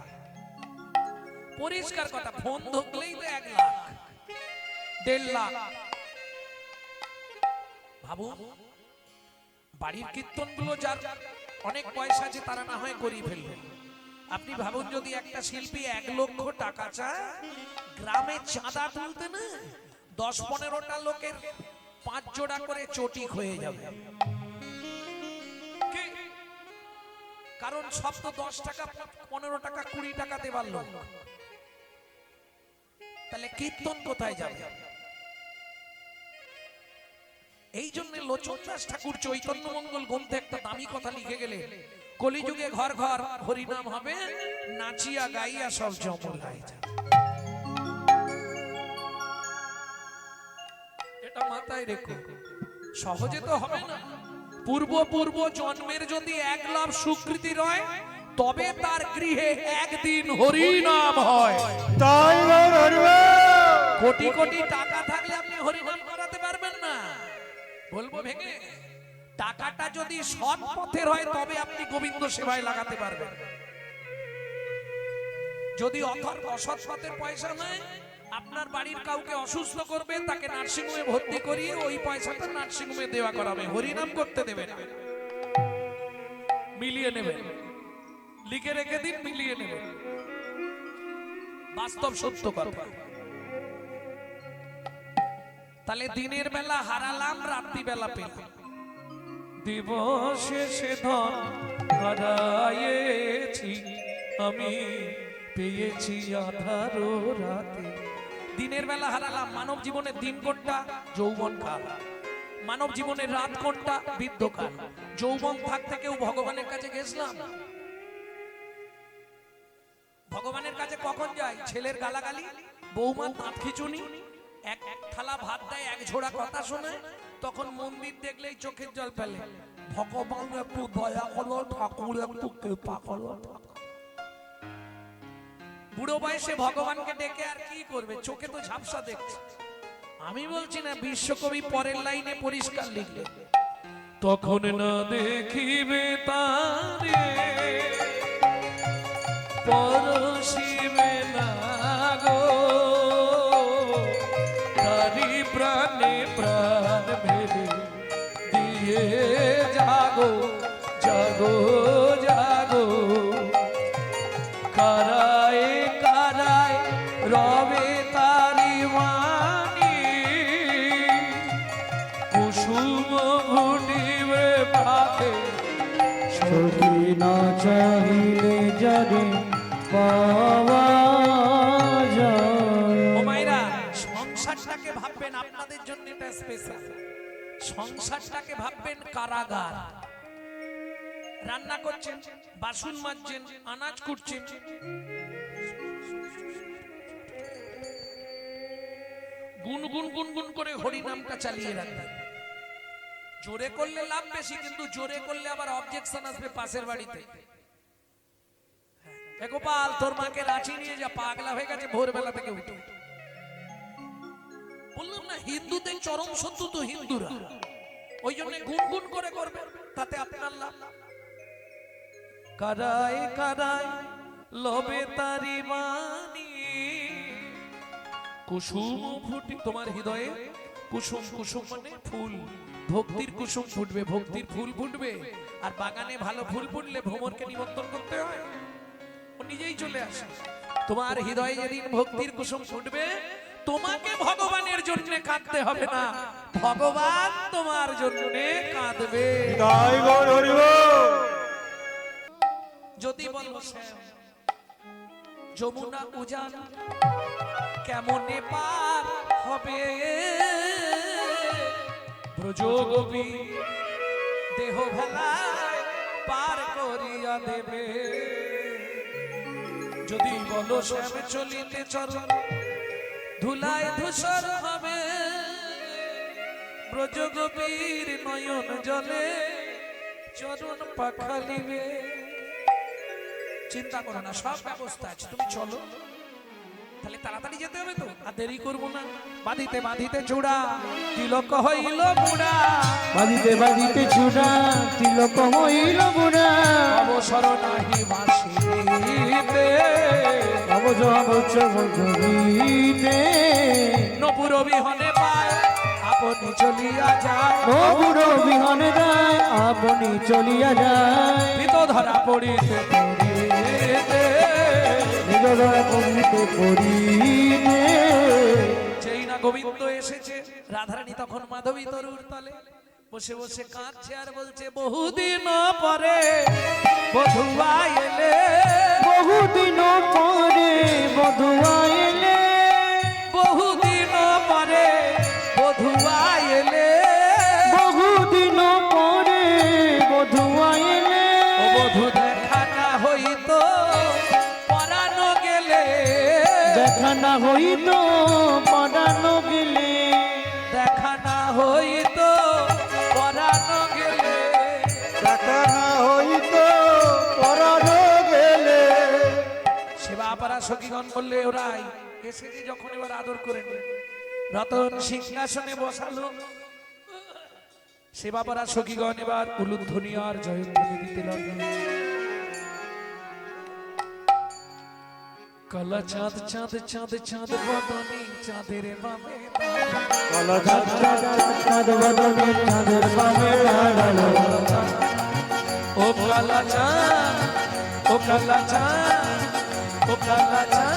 পরিষ্কার কথা, ফোন ধরলেই তো 1 লাখ 1.5 লাখ। ভাবু, বাড়ির কীর্তনগুলো যার অনেক পয়সা আছে তারা না হয় করিয়ে ফেলবে। আপনি ভাবুন যদি একটা শিল্পী 1 লক্ষ টাকা চায়, গ্রামে চাঁদা তুলতে না 10-15টা লোকের 5 জোড়া করে চটি হয়ে যাবে। কারণ সব তো 10 টাকা 15 টাকা 20 টাকা দেবার লোক, তাহলে কীর্তন কোথায় যাবে? এই জন্য লোচনদাস ঠাকুর চৈতন্য মঙ্গল গ্রন্থে একটা দামি কথা লিখে গেলে, কলিযুগে ঘর ঘর হরিনাম হবে, নাচিয়া গাইয়া সব জমলাই যাবে। এটা মাথায় রেখো। সহজে তো হবে না। পূর্ব জন্মের যদি 1 লাখ স্বীকৃতি রয়, তবে তার গৃহে একদিন হরিনাম হয়। তাই কোটি কোটি টাকা থাকলে আপনি হরিনাম করাতে পারবেন না। বলবো ভেঙে, টাকাটা যদি সৎ পথের হয় তবে আপনি গোবিন্দ সেবায় লাগাতে পারবেন। যদি অসৎ পথের পয়সা নয়, আপনার বাড়ির কাউকে অসুস্থ করবে, তাকে নার্সিংহোমে ভর্তি করিয়ে ওই পয়সাটা নার্সিংহোমে দেওয়া করাবে, হরিনাম করতে দেবে না। মিলিয়ে নেবেন, লিখে রেখে দিন, মিলিয়ে নেবেন। বাস্তব সত্য কথা। তাহলে দিনের বেলা হারালাম, রাত্রি বেলা পেলাম। দিবসে সে ধন হারায়েছি আমি, পেয়েছি আধারো রাতে। দিনের বেলা হারালাম। মানব জীবনের দিন কোনটা? যৌবন কাল। মানব জীবনের রাত কোনটা? বৃদ্ধকাল। যৌবন থাকতে কেউ ভগবানের কাছে গেছিলাম? ভগবানের কাছে কখন যায়? ছেলের গালাগালি, বৌমার দাঁত খিচুনি, এক থালা ভাত দেয়, 1 ঝোড়া কথা শোনে, তখন মন্দির দেখলেই চোখের জল ফেলে, ভগবান একটু দয়া করো, ঠাকুর একটু কৃপা করো। বুড়ো বয়সে ভগবানকে ডেকে আর কি করবে? চোখে তো ঝাপসা দেখছে। আমি বলছি না, বিশ্বকবি পরের লাইনে পরিষ্কার লিখলে, তখন না দেখিবে তারে, পরশিবে না গো, তারি প্রাণে প্রাণ মেলে দিয়ে জাগো জাগো জাগো। কারায় কারায় রবে তারি মানি, কুসুম ঘুটিবে পাতে, সখী না চাহিলে যারে পাওয়া যায়। ও মায়েরা, সংসারটাকে ভাববেন আপনাদের জন্য এটা স্পেশাল। সংসারটাকে ভাববেন কারাগার। রান্না করছেন, বাসন মাজছেন, আনাজ কুটছেন, গুনগুন গুনগুন করে হরিনামটা চালিয়ে রাখবেন। জোরে করলে লাভ বেশি, কিন্তু জোরে করলে আবার অবজেকশন আসবে পাশের বাড়িতে। এ গোপাল, তোর মাকে রাঁচি নিয়ে যা, পাগলা হয়ে গেছে ভোরবেলা থেকে উঠে। বললাম না, হিন্দুদের চরম শত্রু তো হিন্দুরা, ওই জন্য গুনগুন করে করবে, তাতে আপনার লাভ। কারায় কারায় লবে তারি মানি, কুসুম ফুটি, তোমার হৃদয়ে কুসুম, কুসুম মানে ফুল, ভক্তির কুসুম ফুটবে, ভক্তির ফুল ফুটবে। আর বাগানে ভালো ফুল ফুটলে ভ্রমরকে নিমন্ত্রণ করতে হয়, ও নিজেই চলে আসে। তোমার হৃদয়ে যেদিন ভক্তির কুসুম ফুটবে, তোমাকে ভগবানের জন্য কাঁদতে হবে না, ভগবান তোমার জন্য কাঁদবে। তাই গৌর হরি বল। যদি বলো যমুনা উজান কেমনে পার হবে, ব্রজগোপী দেহ ভেলায় পার করিয়া দেবে। যদি বলো শ্যাম চলিতে চরণ ধুলায় ধূসর হবে ব্রজ গোপীর নয়ন জলে চরণ পাখালিবে। চিন্তা করো না, সব ব্যবস্থা আছে, তুমি চলো। তাহলে তাড়াতাড়ি যেতে হবে তো, আর দেরি করবো না। বাঁধিতে বাঁধিতে চূড়া তিলক হইল মুড়া, বাঁধিতে বাঁধিতে চূড়া তিলক হইল বুড়া, অবসর নাহি বাঁশিতে অবজবচবীতে নপুর বিহনে পায় আপনি চলিয়া যায়, নবুর বিহনে যায় আপনি চলিয়া যায়, পিত ধরা পড়িতে পড়িতে নিজরা করিতে করিতে। যেই না গোবিন্দ এসেছে, রাধারানী তখন মাধবী তরুর তলে বসে বসে কাঁদছে আর বলছে, বহুদিন পরে বধুয়া এলে, বহুদিন পরে বধুয়া এলে, বহুদিন পরে বধুয়া এলে, বহুদিন পরে বধুয়া এলে, ও বধূ দেখা না হইতো পরানো গেলে, দেখা না হইতো পড়ানো গেলে, দেখা না হইতো পরানো গেলে। দেখা না হইতো পরানো গেলে। সেবাপাড়া সখীগণ বললে, ওরাই এসেছি যখন এবার আদর করে নে। রতন সিংহাসনে বসালো, সেবাপাড়া সখীগণ এবার উলুধ্বনি আর জয়ধ্বনি দিতে লাগলো। কালা চাঁদ চাঁদ চাঁদ চাঁদ বদনি চাঁদের বামে কালো চাঁদ চাঁদ চাঁদ বদনে চাঁদের বামে দাঁড়ালো, ও কালা চাঁদ, ও কালা চাঁদ, ও কালা চাঁদ।